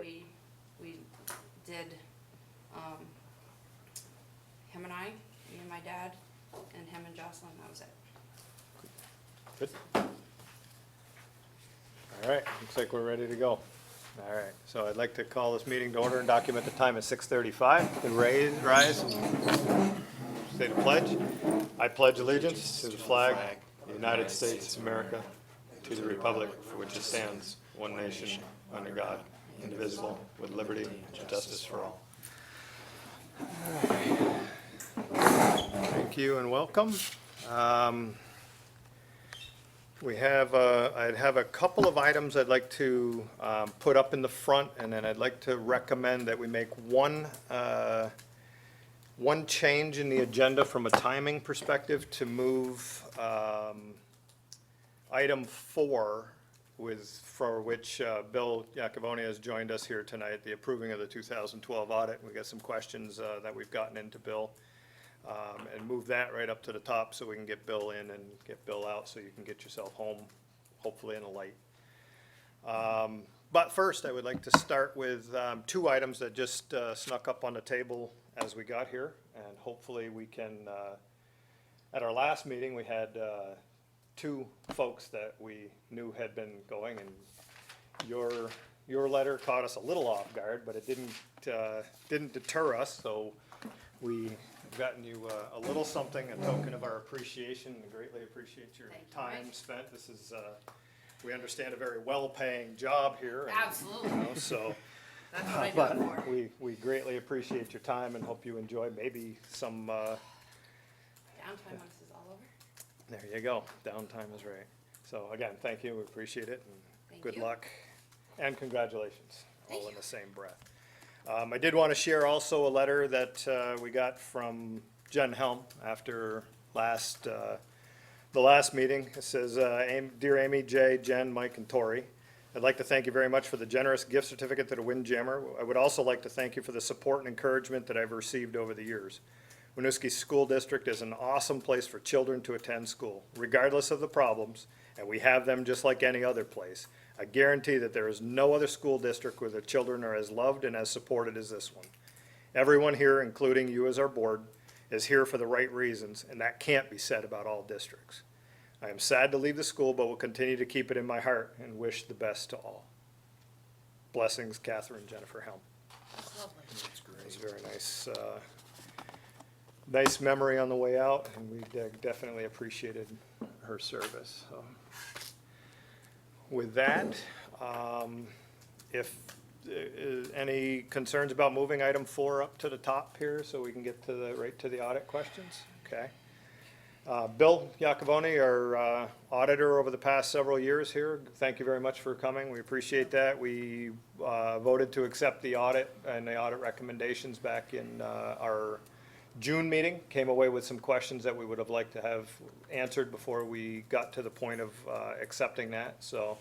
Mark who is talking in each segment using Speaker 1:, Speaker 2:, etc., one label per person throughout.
Speaker 1: we did, him and I, me and my dad, and him and Jocelyn, that was it.
Speaker 2: Good. All right, looks like we're ready to go. All right, so I'd like to call this meeting to order and document the time at 6:35. You can rise and say the pledge. I pledge allegiance to the flag of the United States of America, to the republic for which it stands, one nation, under God, indivisible, with liberty and justice for all. Thank you and welcome. I'd have a couple of items I'd like to put up in the front, and then I'd like to recommend that we make one change in the agenda from a timing perspective to move item 4, for which Bill Iacovone has joined us here tonight, the approving of the 2012 audit. We got some questions that we've gotten into Bill. And move that right up to the top so we can get Bill in and get Bill out so you can get yourself home, hopefully in a light. But first, I would like to start with 2 items that just snuck up on the table as we got here. And hopefully we can, at our last meeting, we had 2 folks that we knew had been going, and your letter caught us a little off guard, but it didn't deter us, so we've gotten you a little something, a token of our appreciation, and greatly appreciate your time spent. This is, we understand, a very well-paying job here. And,
Speaker 1: Absolutely.
Speaker 2: you know, so,
Speaker 1: That's what I do
Speaker 2: but
Speaker 1: it for.
Speaker 2: we greatly appreciate your time and hope you enjoy maybe some,
Speaker 1: Downtime when this is all over.
Speaker 2: there you go, downtime is right. So again, thank you, we appreciate it, and
Speaker 1: Thank
Speaker 2: good
Speaker 1: you.
Speaker 2: luck, and congratulations,
Speaker 1: Thank
Speaker 2: all in
Speaker 1: you.
Speaker 2: the same breath. I did want to share also a letter that we got from Jen Helm after the last meeting. It says, Dear Amy, Jay, Jen, Mike, and Tori, I'd like to thank you very much for the generous gift certificate to the Windjammer. I would also like to thank you for the support and encouragement that I've received over the years. Winooski School District is an awesome place for children to attend school, regardless of the problems, and we have them just like any other place. I guarantee that there is no other school district where the children are as loved and as supported as this one. Everyone here, including you as our board, is here for the right reasons, and that can't be said about all districts. I am sad to leave the school, but will continue to keep it in my heart and wish the best to all. Blessings, Catherine Jennifer Helm.
Speaker 1: That's lovely.
Speaker 2: It's very nice, nice memory on the way out, and we definitely appreciated her service. So, with that, if any concerns about moving item 4 up to the top here so we can get to right to the audit questions? Okay. Bill Iacovone, our auditor over the past several years here, thank you very much for coming. We appreciate that. We voted to accept the audit and the audit recommendations back in our June meeting. Came away with some questions that we would have liked to have answered before we got to the point of accepting that. So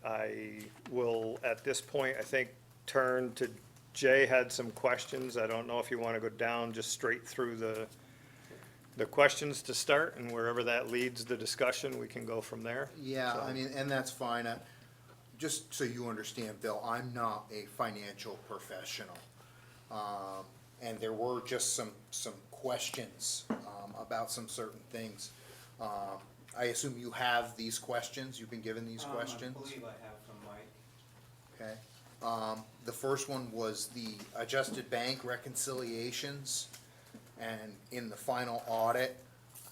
Speaker 2: I will, at this point, I think, turn to Jay had some questions. I don't know if you want to go down just straight through the questions to start, and wherever that leads the discussion, we can go from there.
Speaker 3: Yeah,
Speaker 2: So-
Speaker 3: I mean, and that's fine. Just so you understand, Bill, I'm not a financial professional. And there were just some questions about some certain things. I assume you have these questions, you've been given these questions?
Speaker 4: I believe I have from Mike.
Speaker 3: Okay. The first one was the adjusted bank reconciliations, and in the final audit,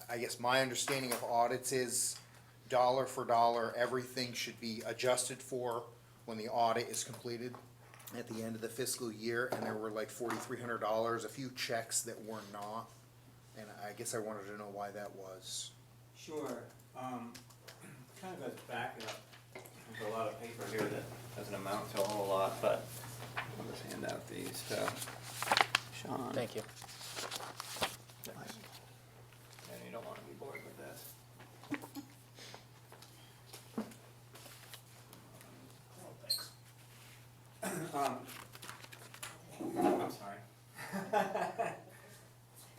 Speaker 3: I guess my understanding of audits is dollar for dollar, everything should be adjusted for when the audit is completed at the end of the fiscal year, and there were like $4,300, a few checks that were not, and I guess I wanted to know why that was.
Speaker 4: Sure, kind of as back up, there's a lot of paper here that doesn't amount to a whole lot, but I'll just hand out these to Sean.
Speaker 5: Thank you.
Speaker 4: And you don't want to be bored with this. I'm sorry.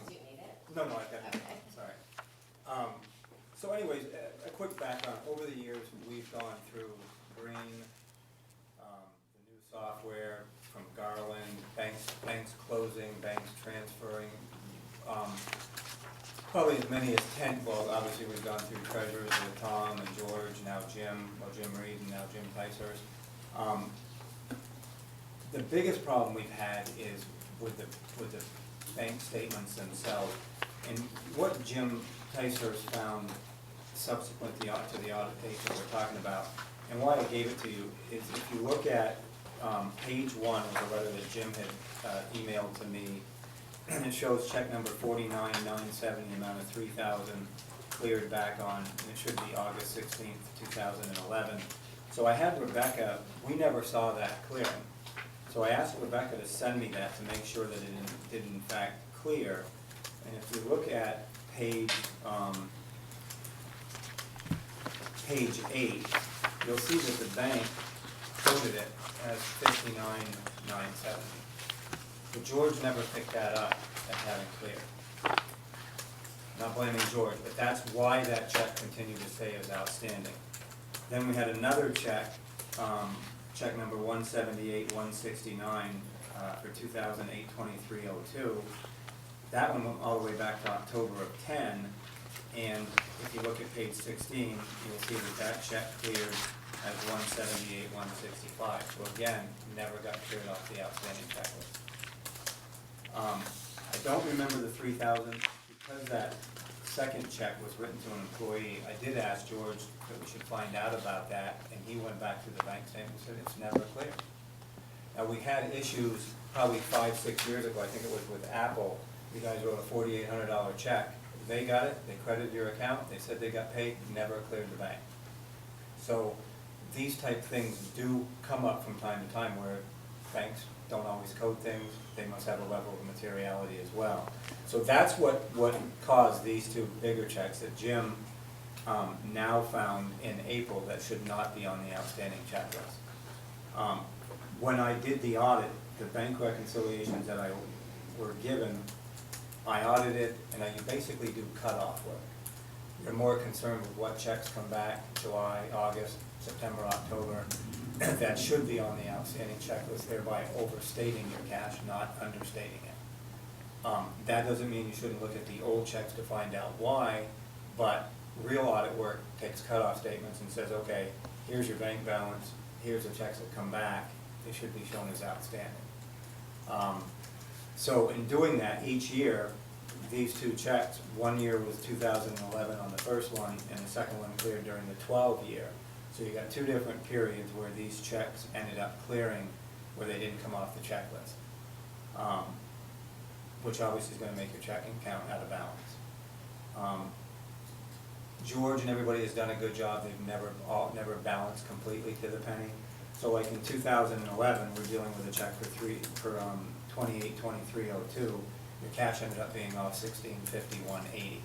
Speaker 1: Do you need it?
Speaker 4: No, I've got it,
Speaker 1: Okay.
Speaker 4: sorry. So anyways, a quick background, over the years, we've gone through green, the software from Garland, banks closing, banks transferring, probably as many as 10, well, obviously we've gone through treasurers with Tom and George, now Jim, well, Jim Reed and now Jim Ticehurst. The biggest problem we've had is with the bank statements themselves. And what Jim Ticehurst found subsequent to the audit date that we're talking about, and why I gave it to you, is if you look at page 1 of the letter that Jim had emailed to me, and it shows check number 49970, the amount of $3,000 cleared back on, and it should be August 16th, 2011. So I had Rebecca, we never saw that clearing. So I asked Rebecca to send me that to make sure that it did in fact clear. And if you look at page 8, you'll see that the bank quoted it as 59,970. But George never picked that up as having cleared. Not blaming George, but that's why that check continued to stay as outstanding. Then we had another check, check number 178-169 for 2008-2302. That one went all the way back to October of 10, and if you look at page 16, you'll see that that check cleared as 178-165. So again, never got cleared off the outstanding checklist. I don't remember the 3,000 because that second check was written to an employee. I did ask George that we should find out about that, and he went back to the bank statement and said it's never clear. Now, we had issues probably 5-6 years ago, I think it was with Apple. You guys wrote a $4,800 check. They got it, they credited your account, they said they got paid, never cleared the bank. So these type things do come up from time to time where banks don't always code things. They must have a level of materiality as well. So that's what caused these two bigger checks that Jim now found in April that should not be on the outstanding checklist. When I did the audit, the bank reconciliations that I were given, I audited, and you basically do cutoff work. You're more concerned with what checks come back, July, August, September, October, that should be on the outstanding checklist, thereby overstating your cash, not understating it. That doesn't mean you shouldn't look at the old checks to find out why, but real audit work takes cutoff statements and says, okay, here's your bank balance, here's the checks that come back, they should be shown as outstanding. So in doing that, each year, these two checks, one year was 2011 on the first one, and the second one cleared during the 12 year. So you got two different periods where these checks ended up clearing where they didn't come off the checklist, which obviously is going to make your checking account out of balance. George and everybody has done a good job. They've never balanced completely to the penny. So like in 2011, we're dealing with a check for 28-2302. Your cash ended up being off 1651.80.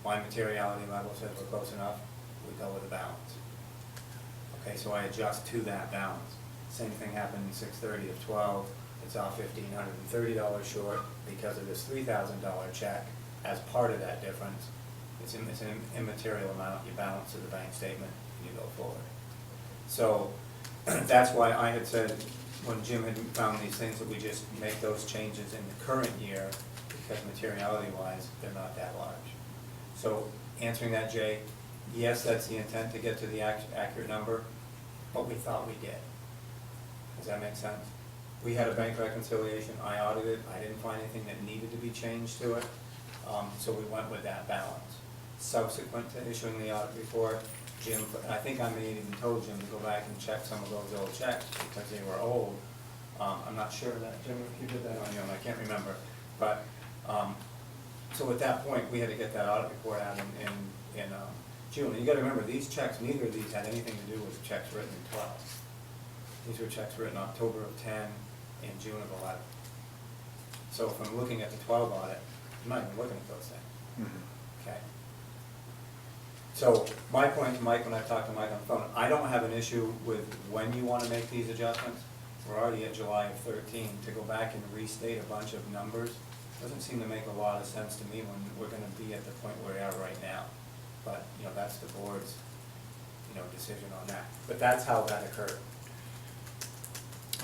Speaker 4: My materiality level says we're close enough. We go with a balance. Okay, so I adjust to that balance. Same thing happened in 6/30 of 12. It's off $1,530 short because of this $3,000 check. As part of that difference, it's an immaterial amount. You balance to the bank statement and you go forward. So that's why I had said when Jim had found these things that we just make those changes in the current year because materiality-wise, they're not that large. So answering that, Jay, yes, that's the intent to get to the accurate number, but we thought we did. Does that make sense? We had a bank reconciliation, I audited, I didn't find anything that needed to be changed to it, so we went with that balance. Subsequent to issuing the audit report, Jim, I think I may have even told Jim to go back and check some of those old checks because they were old. I'm not sure that, Jim, if you did that on your own, I can't remember. But, so at that point, we had to get that audit report out in June. And you gotta remember, these checks, neither of these had anything to do with checks written in 12. These were checks written October of 10 and June of 11. So if I'm looking at the 12 audit, I'm not even looking at those things. Mm-hmm. Okay. So my point to Mike, when I talked to Mike on the phone, I don't have an issue with when you want to make these adjustments. We're already at July of 13. To go back and restate a bunch of numbers doesn't seem to make a lot of sense to me when we're going to be at the point where we are right now. But, you know, that's the board's, you know, decision on that. But that's how that occurred.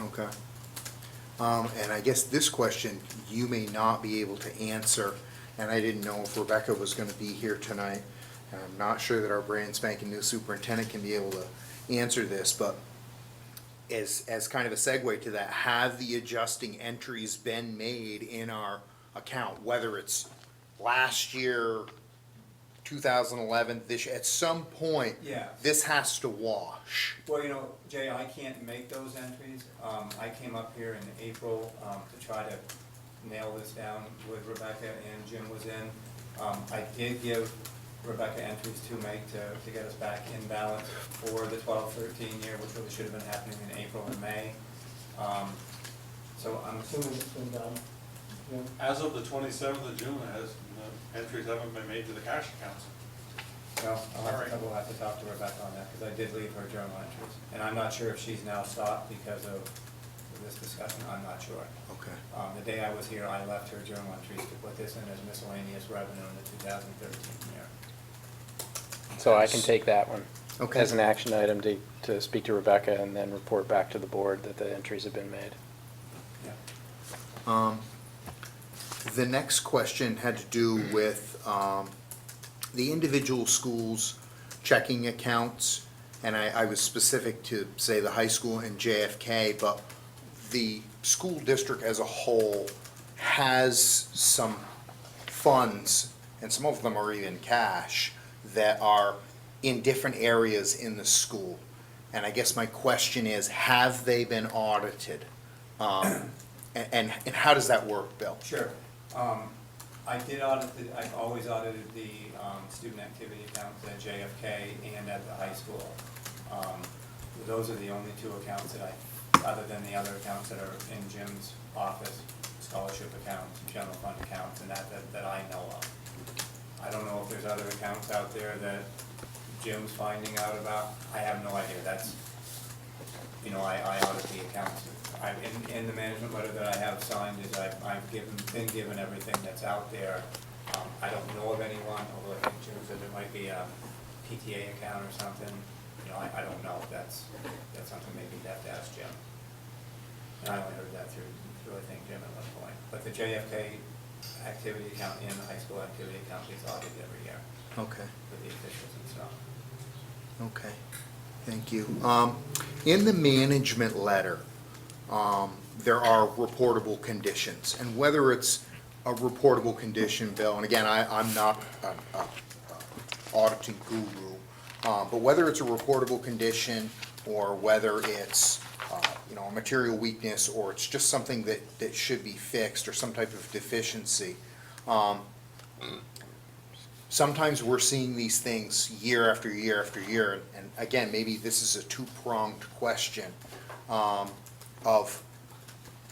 Speaker 3: Okay. And I guess this question you may not be able to answer, and I didn't know if Rebecca was gonna be here tonight. And I'm not sure that our brand spanking new superintendent can be able to answer this, but as kind of a segue to that, have the adjusting entries been made in our account, whether it's last year, 2011, this, at some point,
Speaker 4: Yeah.
Speaker 3: this has to wash.
Speaker 4: Well, you know, Jay, I can't make those entries. I came up here in April, to try to nail this down with Rebecca, and Jim was in. I did give Rebecca entries to make to get us back in balance for the 12-13 year, which really should have been happening in April and May. So I'm assuming it's been done. Yeah.
Speaker 5: As of the 27th of June, entries haven't been made to the cash accounts.
Speaker 4: Well, we'll have to talk to Rebecca on that, because I did leave her journal entries. And I'm not sure if she's now stopped because of this discussion, I'm not sure.
Speaker 3: Okay.
Speaker 4: The day I was here, I left her journal entries to put this in as miscellaneous revenue in the 2013 year.
Speaker 6: So I can take that one
Speaker 3: Okay.
Speaker 6: as an action item to speak to Rebecca and then report back to the board that the entries have been made.
Speaker 4: Yeah.
Speaker 3: The next question had to do with the individual schools' checking accounts, and I was specific to, say, the high school and JFK, but the school district as a whole has some funds, and some of them are even cash, that are in different areas in the school. And I guess my question is, have they been audited? And how does that work, Bill?
Speaker 4: Sure. I did audit, I've always audited the student activity accounts at JFK and at the high school. Those are the only two accounts that other than the other accounts that are in Jim's office, scholarship accounts, general fund accounts, and that I know of. I don't know if there's other accounts out there that Jim's finding out about. I have no idea. That's, you know, I audit the accounts. In the management letter that I have signed is I've been given everything that's out there. I don't know of anyone, although I think Jim said there might be a PTA account or something. You know, I don't know if that's something maybe you'd have to ask Jim. And I only heard that through I think Jim at one point. But the JFK activity account and the high school activity account gets audited every year
Speaker 3: Okay.
Speaker 4: with the officials and stuff.
Speaker 3: Okay, thank you. In the management letter, there are reportable conditions, and whether it's a reportable condition, Bill, and again, I'm not an auditing guru, but whether it's a reportable condition or whether it's, you know, a material weakness, or it's just something that should be fixed, or some type of deficiency, sometimes we're seeing these things year after year after year, and again, maybe this is a two-pronged question, of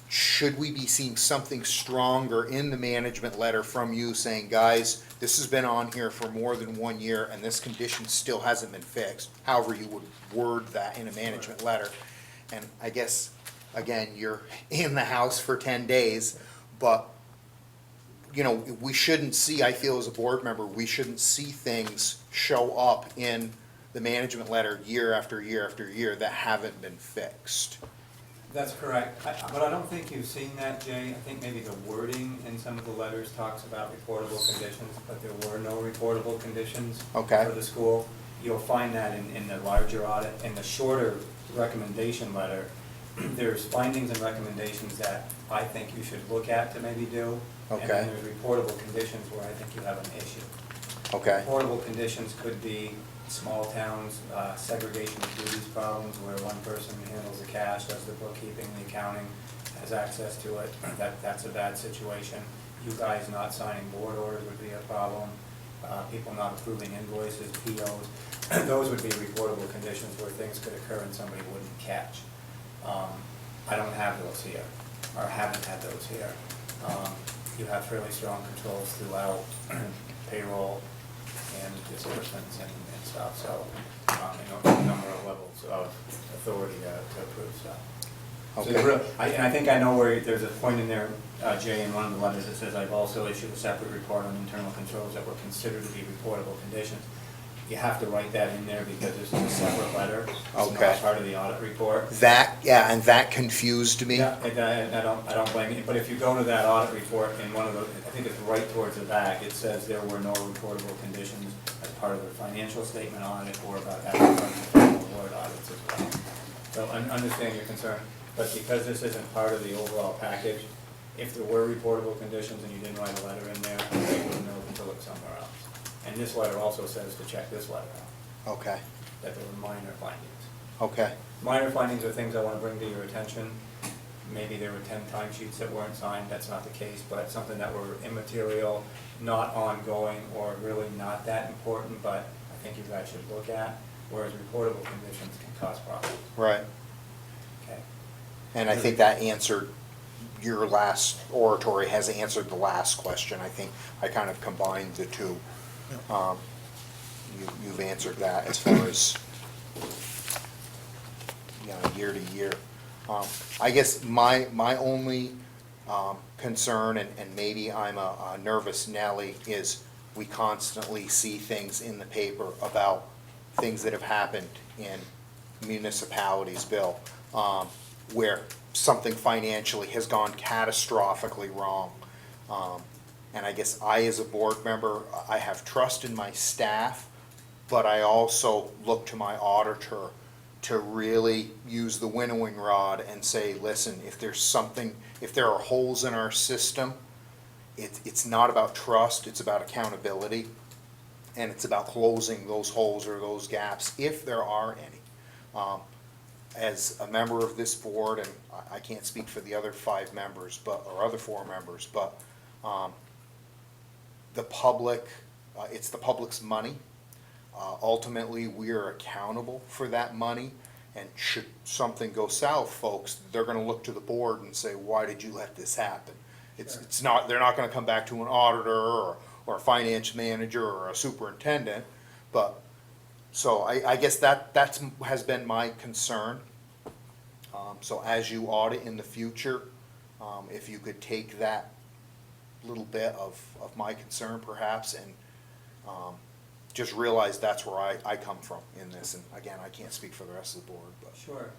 Speaker 3: should we be seeing something stronger in the management letter from you saying, guys, this has been on here for more than 1 year and this condition still hasn't been fixed, however you would word that in a management letter. And I guess, again, you're in the house for 10 days, but you know, we shouldn't see, I feel as a board member, we shouldn't see things show up in the management letter year after year after year that haven't been fixed.
Speaker 4: That's correct, but I don't think you've seen that, Jay. I think maybe the wording in some of the letters talks about reportable conditions, but there were no reportable conditions
Speaker 3: Okay.
Speaker 4: for the school. You'll find that in the larger audit. In the shorter recommendation letter, there's findings and recommendations that I think you should look at to maybe do. And
Speaker 3: Okay.
Speaker 4: then there's reportable conditions where I think you have an issue.
Speaker 3: Okay,
Speaker 4: Reportable conditions could be small towns, segregation of duties problems where one person handles the cash, does the bookkeeping, the accounting, has access to it. That's a bad situation. You guys not signing board orders would be a problem. People not approving invoices, POs. Those would be reportable conditions where things could occur and somebody wouldn't catch. I don't have those here, or haven't had those here. You have fairly strong controls throughout payroll and disbursements and stuff, so, you know, a number of levels of authority to approve stuff. So
Speaker 3: okay,
Speaker 4: and I think I know where, there's a point in there, Jay, in one of the letters that says, I've also issued a separate report on internal controls that were considered to be reportable conditions. you have to write that in there because this is a separate letter. It's
Speaker 3: Okay.
Speaker 4: not part of the audit report.
Speaker 3: That, yeah, and that confused me.
Speaker 4: Yeah, I don't blame you, but if you go to that audit report in one of the, I think it's right towards the back, it says there were no reportable conditions as part of the financial statement audit or about having the board audits as well. So understand your concern, but because this isn't part of the overall package, if there were reportable conditions and you didn't write a letter in there, they would know to look somewhere else. And this letter also says to check this letter out,
Speaker 3: Okay,
Speaker 4: that there were minor findings.
Speaker 3: okay,
Speaker 4: Minor findings are things I want to bring to your attention. Maybe there were 10 timesheets that weren't signed, that's not the case, but something that were immaterial, not ongoing, or really not that important, but I think you guys should look at, whereas reportable conditions can cause problems,
Speaker 3: right.
Speaker 4: okay?
Speaker 3: And I think that answered, your last oratory has answered the last question. I think I kind of combined the two. You've answered that as far as, you know, year to year. I guess my only, concern, and maybe I'm a nervous Nelly, is we constantly see things in the paper about things that have happened in municipalities, Bill, where something financially has gone catastrophically wrong. And I guess I, as a board member, I have trust in my staff, but I also look to my auditor to really use the winnowing rod and say, listen, if there's something, if there are holes in our system, it's not about trust, it's about accountability. And it's about closing those holes or those gaps, if there are any. As a member of this board, and I can't speak for the other 5 members, or other 4 members, but the public, it's the public's money. Ultimately, we are accountable for that money, and should something go south, folks, they're gonna look to the board and say, why did you let this happen? It's not, they're not gonna come back to an auditor or a finance manager or a superintendent, but, so I guess that's has been my concern. So as you audit in the future, if you could take that little bit of my concern perhaps, and just realize that's where I come from in this, and again, I can't speak for the rest of the board, but,
Speaker 4: Sure.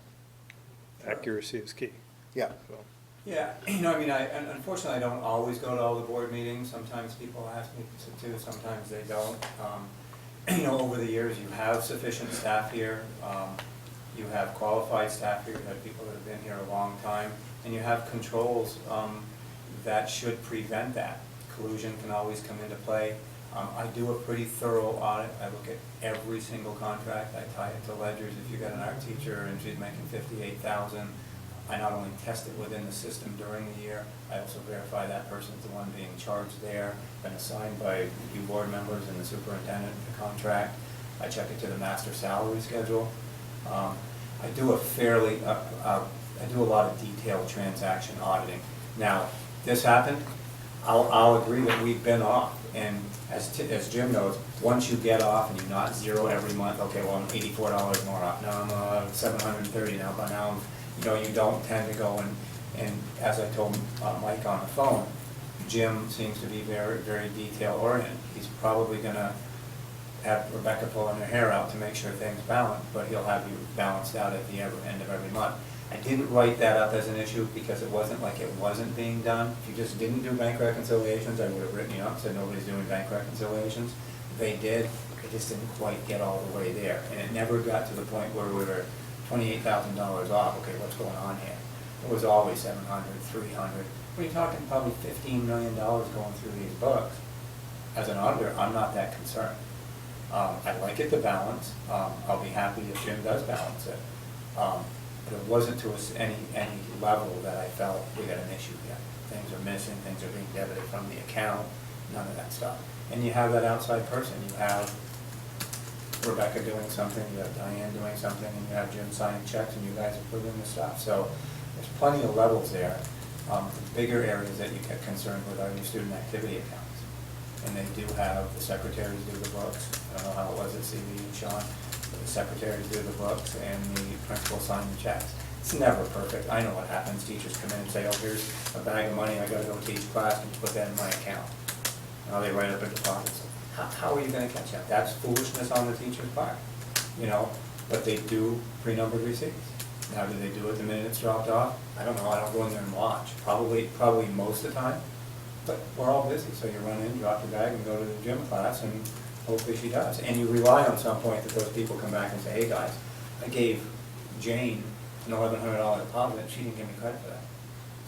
Speaker 2: Accuracy is key.
Speaker 3: yeah,
Speaker 2: So,
Speaker 4: Yeah, you know, I mean, and unfortunately, I don't always go to all the board meetings. Sometimes people ask me to, sometimes they don't. You know, over the years, you have sufficient staff here. You have qualified staff here, you have people that have been here a long time, and you have controls that should prevent that. Collusion can always come into play. I do a pretty thorough audit. I look at every single contract. I tie it to ledgers. If you got an art teacher and she's making $58,000, I not only test it within the system during the year, I also verify that person's the one being charged there, been assigned by you board members and the superintendent, the contract. I check it to the master salary schedule. I do I do a lot of detailed transaction auditing. Now, this happened, I'll agree that we've been off, and as Jim knows, once you get off and you not zero every month, okay, well, I'm $84 more off, now I'm $730 now, but now I'm, you know, you don't tend to go and as I told Mike on the phone, Jim seems to be very, very detail oriented. He's probably gonna have Rebecca pulling her hair out to make sure things balance, but he'll have you balanced out at the end of every month. I didn't write that up as an issue because it wasn't like it wasn't being done. If you just didn't do bank reconciliations, I would have written you up and said nobody's doing bank reconciliations. They did, it just didn't quite get all the way there. And it never got to the point where we were $28,000 off, okay, what's going on here? It was always 700, 300. We're talking probably $15 million going through these books. As an auditor, I'm not that concerned. I like it to balance. I'll be happy if Jim does balance it. But it wasn't to any level that I felt we got an issue yet. Things are missing, things are being debited from the account, none of that stuff. And you have that outside person. You have Rebecca doing something, you have Diane doing something, and you have Jim signing checks, and you guys approving the stuff. So there's plenty of levels there. The bigger areas that you get concerned with are your student activity accounts. And they do have, the secretaries do the books. I don't know how it was at CV and Sean, but the secretaries do the books and the principal sign the checks. It's never perfect. I know what happens. Teachers come in and say, oh, here's a bag of money, I gotta go teach class, and put that in my account. Now they write up a deposit. how are you gonna catch up? That's foolishness on the teacher's part, you know, but they do pre-numbered receipts. Now, do they do it the minute it's dropped off? I don't know, I don't go in there and watch, probably most of the time, but we're all busy, so you run in, drop your bag, and go to the gym class, and hopefully she does. And you rely on some point that those people come back and say, hey, guys, I gave Jane an $1,100 deposit, and she didn't give me credit for that.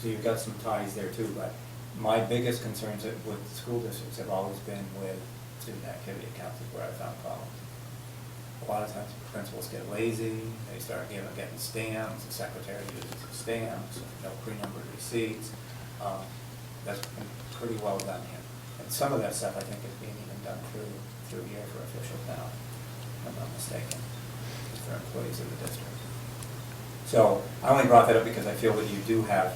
Speaker 4: So you've got some ties there too, but my biggest concerns with school districts have always been with student activity accounts is where I found problems. A lot of times principals get lazy, they start getting stamps, the secretary uses the stamps, no pre-numbered receipts. That's been pretty well done here. And some of that stuff I think is being even done through here for officials now, if I'm not mistaken, for employees of the district. So I only brought that up because I feel that you do have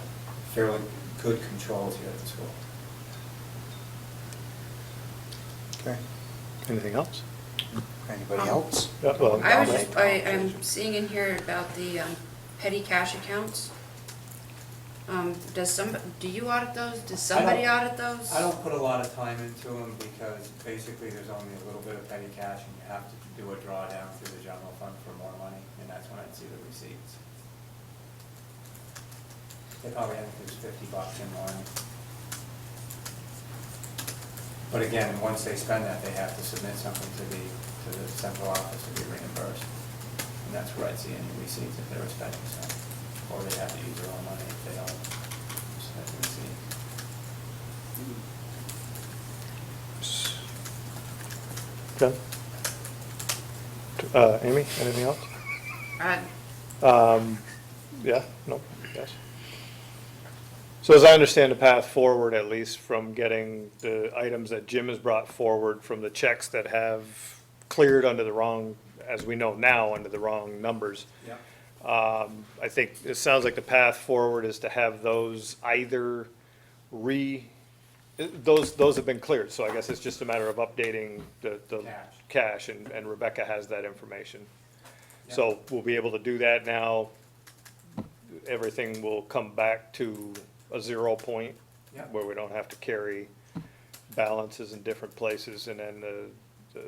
Speaker 4: fairly good controls here at the school.
Speaker 2: Okay. Anything else?
Speaker 3: Anybody else?
Speaker 2: Yeah, well,
Speaker 1: I was
Speaker 2: Dominic?
Speaker 1: just, I'm seeing in here about the petty cash accounts. Do you audit those? Does somebody audit those?
Speaker 4: I don't put a lot of time into them because basically there's only a little bit of petty cash and you have to do a drawdown through the general fund for more money, and that's when I'd see the receipts. They probably have, there's $50 in one. But again, once they spend that, they have to submit something to the central office to be reimbursed. And that's where I'd see any receipts if they were spending some. Or they have to use their own money if they don't submit the receipt.
Speaker 2: Good. Amy, anything else? Yeah, no, yes. So as I understand the path forward, at least from getting the items that Jim has brought forward from the checks that have cleared under the wrong, as we know now, under the wrong numbers.
Speaker 4: Yeah.
Speaker 2: I think it sounds like the path forward is to have those either those have been cleared, so I guess it's just a matter of updating the cash, and Rebecca has that information.
Speaker 4: Yeah.
Speaker 2: So we'll be able to do that now. Everything will come back to a 0 point,
Speaker 4: Yeah.
Speaker 2: where we don't have to carry balances in different places, and then the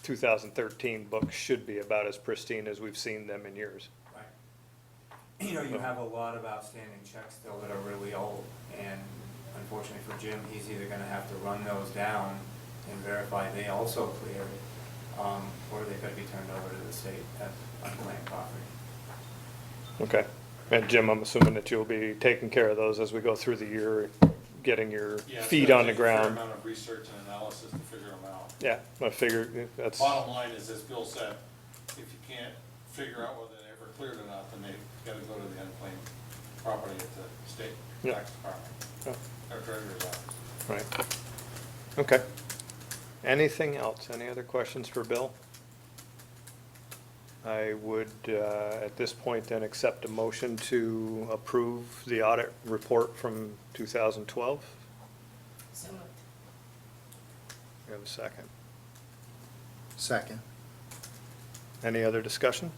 Speaker 2: 2013 books should be about as pristine as we've seen them in years.
Speaker 4: You know, you have a lot of outstanding checks still that are really old, and unfortunately for Jim, he's either gonna have to run those down and verify they also cleared, or they've gotta be turned over to the state as unclaimed property.
Speaker 2: Okay. And Jim, I'm assuming that you'll be taking care of those as we go through the year, getting your
Speaker 5: Yeah, it's
Speaker 2: feet
Speaker 5: gonna
Speaker 2: on the
Speaker 5: take a fair
Speaker 2: ground.
Speaker 5: amount of research and analysis to figure them out.
Speaker 2: Yeah, I figure that's,
Speaker 5: Bottom line is, as Bill said, if you can't figure out whether they ever cleared or not, then they've gotta go to the unclaimed property at the state
Speaker 2: Yeah.
Speaker 5: tax department,
Speaker 2: Yeah.
Speaker 5: or treasurer's office.
Speaker 2: right. Okay. Anything else? Any other questions for Bill? I would, at this point then, accept a motion to approve the audit report from 2012.
Speaker 1: So moved.
Speaker 2: We have a second.
Speaker 3: Second.
Speaker 2: Any other discussion?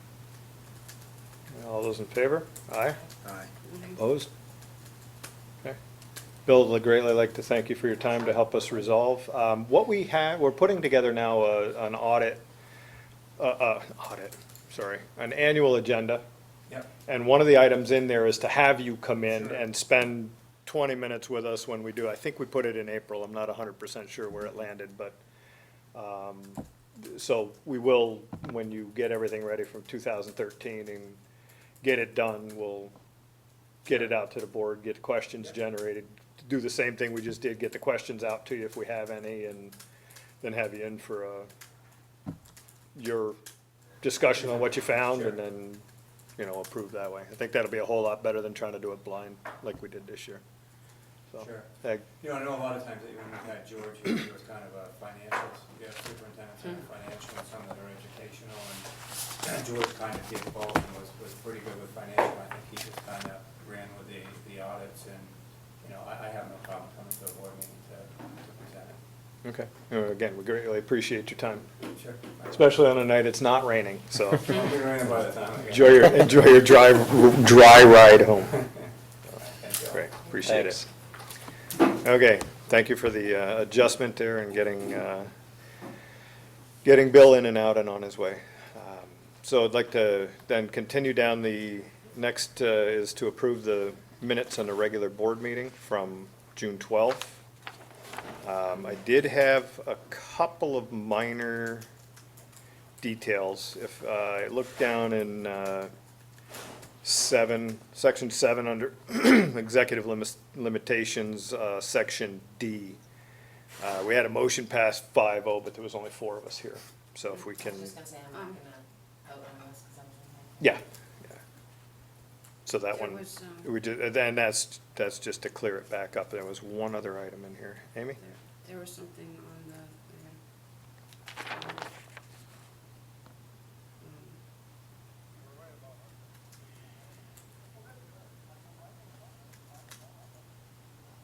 Speaker 2: All those in favor? Aye.
Speaker 3: Aye.
Speaker 2: Opposed? Okay. Bill, I'd greatly like to thank you for your time to help us resolve. What we have, we're putting together now an an annual agenda.
Speaker 4: Yep.
Speaker 2: And one of the items in there is to have you come in
Speaker 4: Sure.
Speaker 2: and spend 20 minutes with us when we do. I think we put it in April. I'm not 100% sure where it landed, but, so we will, when you get everything ready from 2013 and get it done, we'll get it out to the board, get questions generated, do the same thing we just did, get the questions out to you if we have any, and then have you in for your discussion on what you found,
Speaker 4: Sure.
Speaker 2: and then, you know, approve that way. I think that'll be a whole lot better than trying to do it blind like we did this year. So,
Speaker 4: Sure.
Speaker 2: I-
Speaker 4: You know, I know a lot of times that when we had George, he was kind of a financial, you have superintendents that are financial and some that are educational, and George kind of did both and was pretty good with financial. I think he just kind of ran with the audits, and, you know, I have no problem coming to a board meeting to present it.
Speaker 2: Okay, again, we greatly appreciate your time,
Speaker 4: Sure.
Speaker 2: especially on a night it's not raining, so
Speaker 4: I'll be raining by the time I get.
Speaker 2: enjoy your dry ride home.
Speaker 4: Thank you.
Speaker 2: Great, appreciate it.
Speaker 6: Thanks.
Speaker 2: Okay, thank you for the adjustment there and getting getting Bill in and out and on his way. So I'd like to then continue down the, next is to approve the minutes on the regular board meeting from June 12th. I did have a couple of minor details. If I look down in section 7 under executive limitations, section D. We had a motion passed 5-0, but there was only 4 of us here. So if we can,
Speaker 7: I was just gonna say, I'm not gonna vote on this, cause I'm.
Speaker 2: yeah. So that
Speaker 1: There
Speaker 2: one,
Speaker 1: was,
Speaker 2: we did, and that's just to clear it back up. There was one other item in here. Amy?
Speaker 1: there was something on the,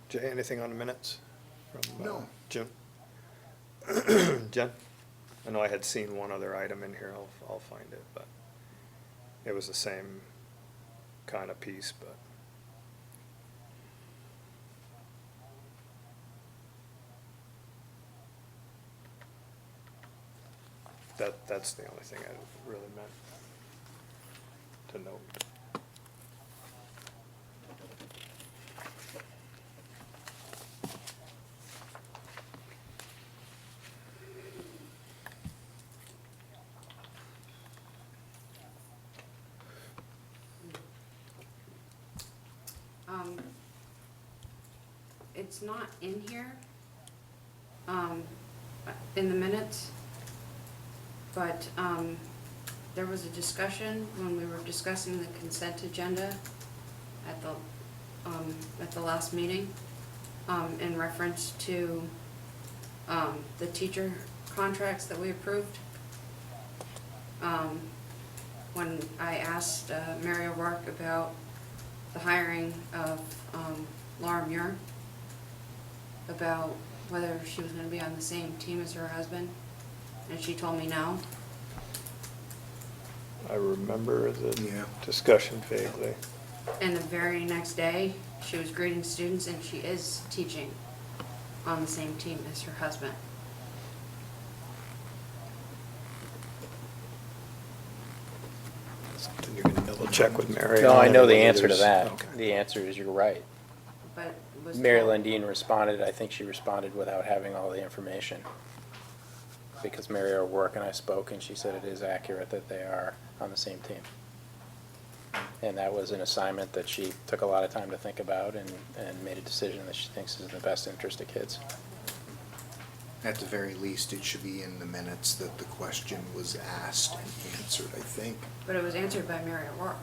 Speaker 2: Jay, anything on the minutes from
Speaker 3: No.
Speaker 2: June? Jen? I know I had seen one other item in here. I'll find it, but it was the same kind of piece, but. That's the only thing I really meant to note.
Speaker 1: it's not in here, in the minutes, but, there was a discussion when we were discussing the consent agenda at the last meeting, in reference to, the teacher contracts that we approved. When I asked, Mary O'Rourke about the hiring of, Laura Muir, about whether she was gonna be on the same team as her husband, and she told me no.
Speaker 2: I remember the
Speaker 3: Yeah.
Speaker 2: discussion vaguely.
Speaker 1: And the very next day, she was greeting students, and she is teaching on the same team as her husband.
Speaker 2: Then you're gonna double check with Mary.
Speaker 6: No,
Speaker 2: on
Speaker 6: I
Speaker 2: it,
Speaker 6: know the
Speaker 2: whether
Speaker 6: answer to
Speaker 2: there's-
Speaker 6: that.
Speaker 2: okay.
Speaker 6: The answer is you're right.
Speaker 1: But was
Speaker 6: Mary
Speaker 1: told-
Speaker 6: Lundeen responded, I think she responded without having all the information. Because Mary O'Rourke and I spoke, and she said it is accurate that they are on the same team. And that was an assignment that she took a lot of time to think about and made a decision that she thinks is in the best interest of kids.
Speaker 3: At the very least, it should be in the minutes that the question was asked and answered, I think.
Speaker 1: But it was answered by Mary O'Rourke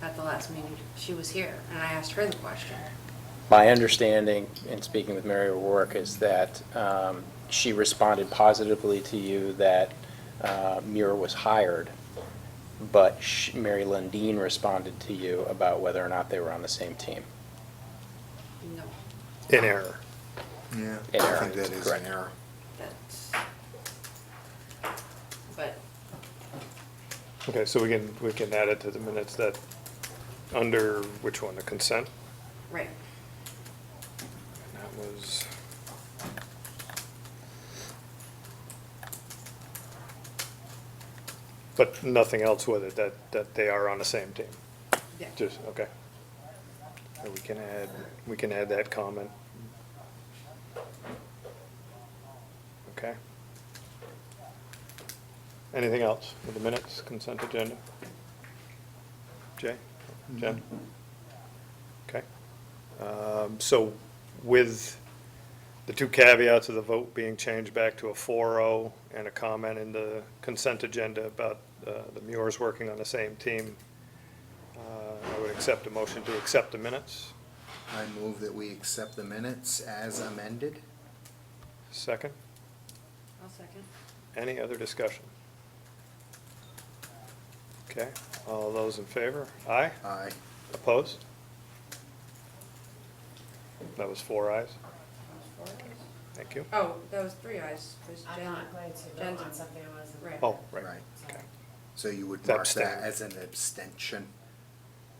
Speaker 1: at the last meeting. She was here, and I asked her the question.
Speaker 6: My understanding, in speaking with Mary O'Rourke, is that she responded positively to you that Muir was hired, but Mary Lundeen responded to you about whether or not they were on the same team.
Speaker 1: No,
Speaker 2: In error.
Speaker 3: Yeah.
Speaker 6: In
Speaker 3: I
Speaker 6: error,
Speaker 3: think that is
Speaker 6: correct.
Speaker 3: an error.
Speaker 1: that's, but,
Speaker 2: Okay, so we can add it to the minutes that, under which one, the consent?
Speaker 1: right,
Speaker 2: And that was. But nothing else with it, that they are on the same team?
Speaker 1: yeah.
Speaker 2: Just, okay. So we can add that comment. Okay. Anything else with the minutes, consent agenda? Jay? Jen? Okay. So with the 2 caveats of the vote being changed back to a 4-0 and a comment in the consent agenda about the Muirs working on the same team, I would accept a motion to accept the minutes.
Speaker 3: I move that we accept the minutes as amended.
Speaker 2: Second.
Speaker 1: I'll second.
Speaker 2: Any other discussion? Okay, all those in favor? Aye?
Speaker 3: Aye.
Speaker 2: Opposed? That was 4 ayes. Thank you.
Speaker 1: Oh, that was 3 ayes, because
Speaker 7: I'm
Speaker 1: Jen,
Speaker 7: not going to
Speaker 1: Jen's
Speaker 7: vote on something I wasn't.
Speaker 1: Right.
Speaker 2: Oh, right,
Speaker 3: Right.
Speaker 2: okay.
Speaker 3: So you would
Speaker 2: That
Speaker 3: mark that
Speaker 2: abstain.
Speaker 3: as an abstention.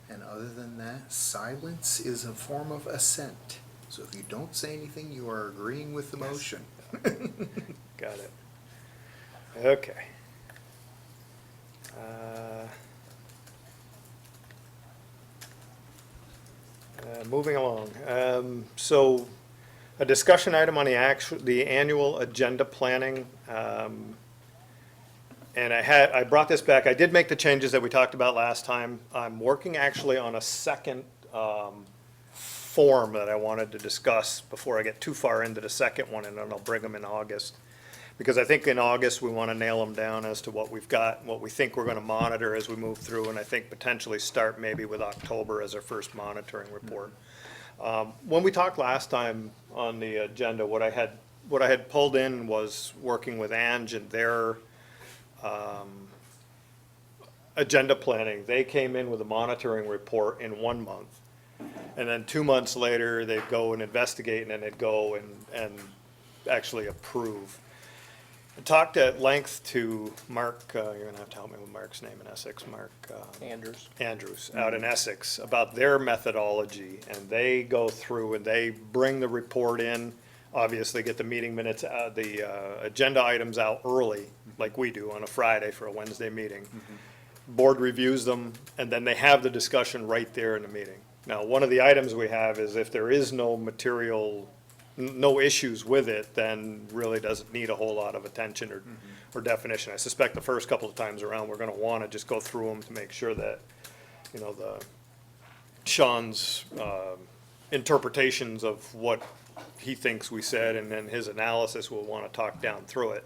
Speaker 3: And other than that, silence is a form of assent. So if you don't say anything, you are agreeing with the motion.
Speaker 2: Got it. Okay. Moving along, so a discussion item on the annual agenda planning. And I brought this back, I did make the changes that we talked about last time. I'm working actually on a second, form that I wanted to discuss before I get too far into the second one, and then I'll bring them in August. Because I think in August, we want to nail them down as to what we've got, what we think we're going to monitor as we move through, and I think potentially start maybe with October as our first monitoring report. When we talked last time on the agenda, what I had pulled in was working with Ange and their agenda planning. They came in with a monitoring report in 1 month. And then 2 months later, they'd go and investigate, and then they'd go and actually approve. I talked at length to Mark, you're gonna have to help me with Mark's name in Essex, Mark. Andrews, out in Essex, about their methodology, and they go through and they bring the report in, obviously get the meeting minutes, the agenda items out early, like we do on a Friday for a Wednesday meeting. Board reviews them, and then they have the discussion right there in the meeting. Now, one of the items we have is if there is no material, no issues with it, then really doesn't need a whole lot of attention or definition. I suspect the first couple of times around, we're gonna wanna just go through them to make sure that, you know, Sean's interpretations of what he thinks we said, and then his analysis, we'll wanna talk down through it.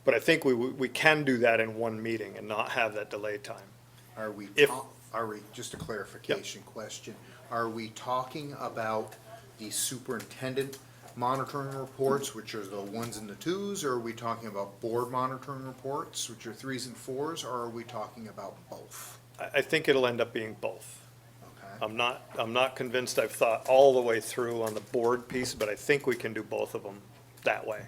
Speaker 2: But I think we can do that in one meeting and not have that delay time.
Speaker 3: Are we,
Speaker 2: If-
Speaker 3: just a clarification question, are we talking about the superintendent monitoring reports, which are the ones and the twos, or are we talking about board monitoring reports, which are threes and fours, or are we talking about both?
Speaker 2: I think it'll end up being both.
Speaker 3: Okay.
Speaker 2: I'm not convinced I've thought all the way through on the board piece, but I think we can do both of them that way.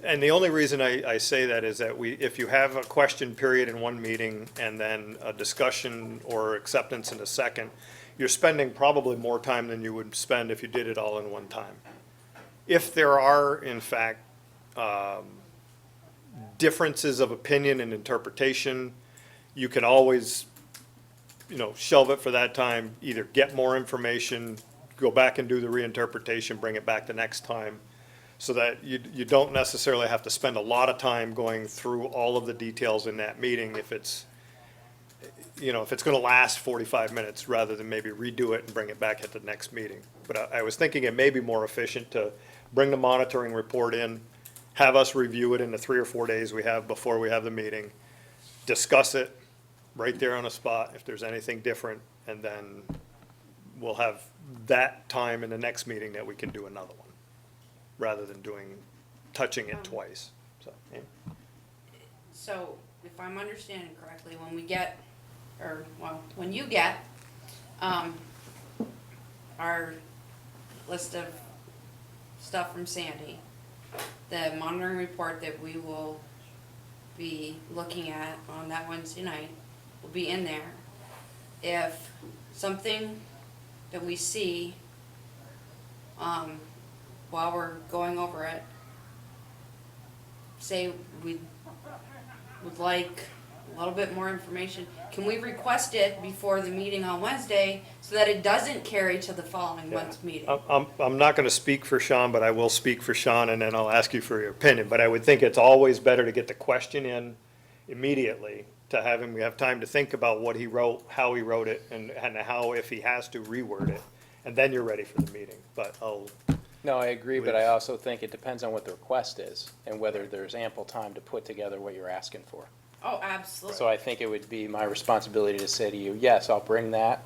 Speaker 2: And the only reason I say that is that if you have a question period in one meeting and then a discussion or acceptance in a second, you're spending probably more time than you would spend if you did it all in one time. If there are, in fact, differences of opinion and interpretation, you can always, you know, shelve it for that time, either get more information, go back and do the reinterpretation, bring it back the next time, so that you don't necessarily have to spend a lot of time going through all of the details in that meeting if it's, you know, if it's gonna last 45 minutes, rather than maybe redo it and bring it back at the next meeting. But I was thinking it may be more efficient to bring the monitoring report in, have us review it in the 3 or 4 days we have before we have the meeting, discuss it right there on the spot if there's anything different, and then we'll have that time in the next meeting that we can do another one, rather than touching it twice, so. Yeah.
Speaker 1: So, if I'm understanding correctly, when you get, our list of stuff from Sandy, the monitoring report that we will be looking at on that Wednesday night will be in there. If something that we see, while we're going over it, say we would like a little bit more information, can we request it before the meeting on Wednesday so that it doesn't carry to the following month's meeting?
Speaker 2: I'm not gonna speak for Sean, but I will speak for Sean, and then I'll ask you for your opinion. But I would think it's always better to get the question in immediately, to have time to think about what he wrote, how he wrote it, and how, if he has to, reword it, and then you're ready for the meeting. But
Speaker 6: No, I agree, but I also think it depends on what the request is and whether there's ample time to put together what you're asking for.
Speaker 1: Oh, absolutely.
Speaker 6: So I think it would be my responsibility to say to you, yes, I'll bring that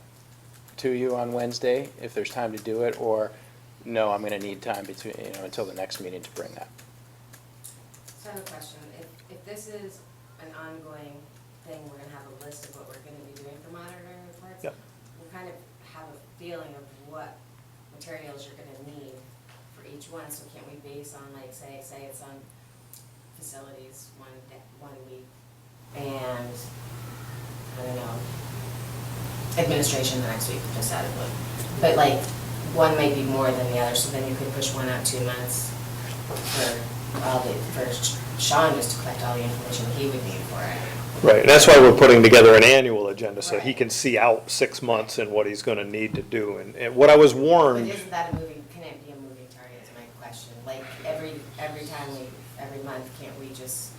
Speaker 6: to you on Wednesday if there's time to do it, or no, I'm gonna need time between, until the next meeting to bring that.
Speaker 7: So I have a question. If this is an ongoing thing, we're gonna have a list of what we're gonna be doing for monitoring reports.
Speaker 2: Yep.
Speaker 7: We kind of have a feeling of what materials you're gonna need for each one, so can't we base on, like, say it's on facilities one week, and, I don't know, administration the next week, just out of one. But like, one may be more than the other, so then you could push one out 2 months for all the, for Sean just to collect all the information he would need for it.
Speaker 2: Right, and that's why we're putting together an annual agenda, so he can see out 6 months and what he's gonna need to do. And what I was
Speaker 7: But
Speaker 2: warned,
Speaker 7: isn't that a moving, can it be a moving target is my question? Like, every time every month, can't we just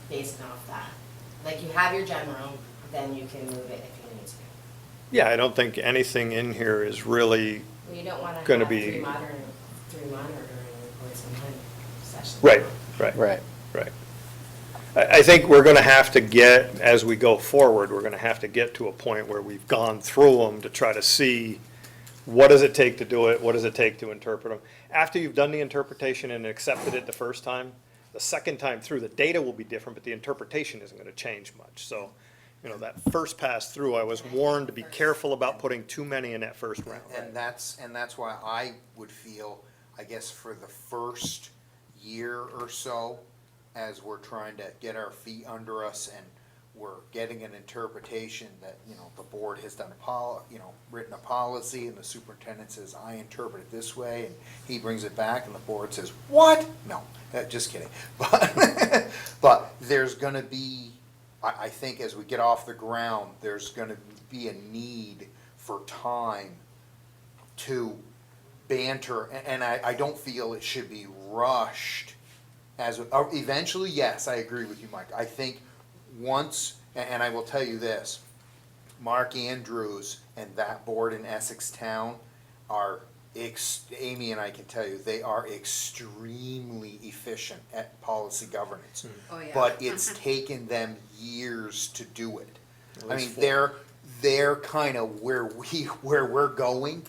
Speaker 7: base it off that? Like, you have your general, then you can move it if you need to.
Speaker 2: yeah, I don't think anything in here is really,
Speaker 7: Well, you don't wanna have
Speaker 2: Gonna
Speaker 7: three
Speaker 2: be-
Speaker 7: monitoring reports in one session.
Speaker 2: right, right.
Speaker 6: Right.
Speaker 2: Right. I think we're gonna have to get, as we go forward, we're gonna have to get to a point where we've gone through them to try to see what does it take to do it, what does it take to interpret them. After you've done the interpretation and accepted it the first time, the second time through, the data will be different, but the interpretation isn't gonna change much. So, you know, that first pass through, I was warned to be careful about putting too many in that first round.
Speaker 3: And that's why I would feel, I guess, for the first year or so, as we're trying to get our feet under us and we're getting an interpretation that, you know, the board has done written a policy and the superintendent says, I interpret it this way, and he brings it back and the board says, what? No, just kidding. But there's gonna be, I think as we get off the ground, there's gonna be a need for time to banter, and I don't feel it should be rushed as, eventually, yes, I agree with you, Mike. I think once, and I will tell you this, Mark Andrews and that board in Essex Town are, Amy and I can tell you, they are extremely efficient at policy governance.
Speaker 1: Oh, yeah.
Speaker 3: But it's taken them years to do it. I
Speaker 2: least
Speaker 3: mean,
Speaker 2: 4.
Speaker 3: they're kind of where we're going.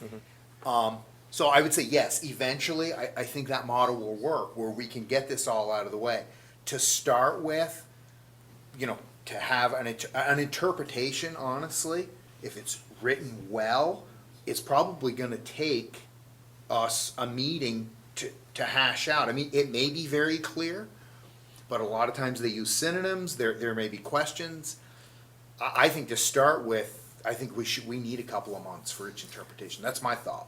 Speaker 3: So I would say, yes, eventually, I think that model will work, where we can get this all out of the way. To start with, you know, to have an interpretation, honestly, if it's written well, it's probably gonna take us a meeting to hash out. I mean, it may be very clear, but a lot of times they use synonyms, there may be questions. I think to start with, I think we need a couple of months for each interpretation. That's my thought.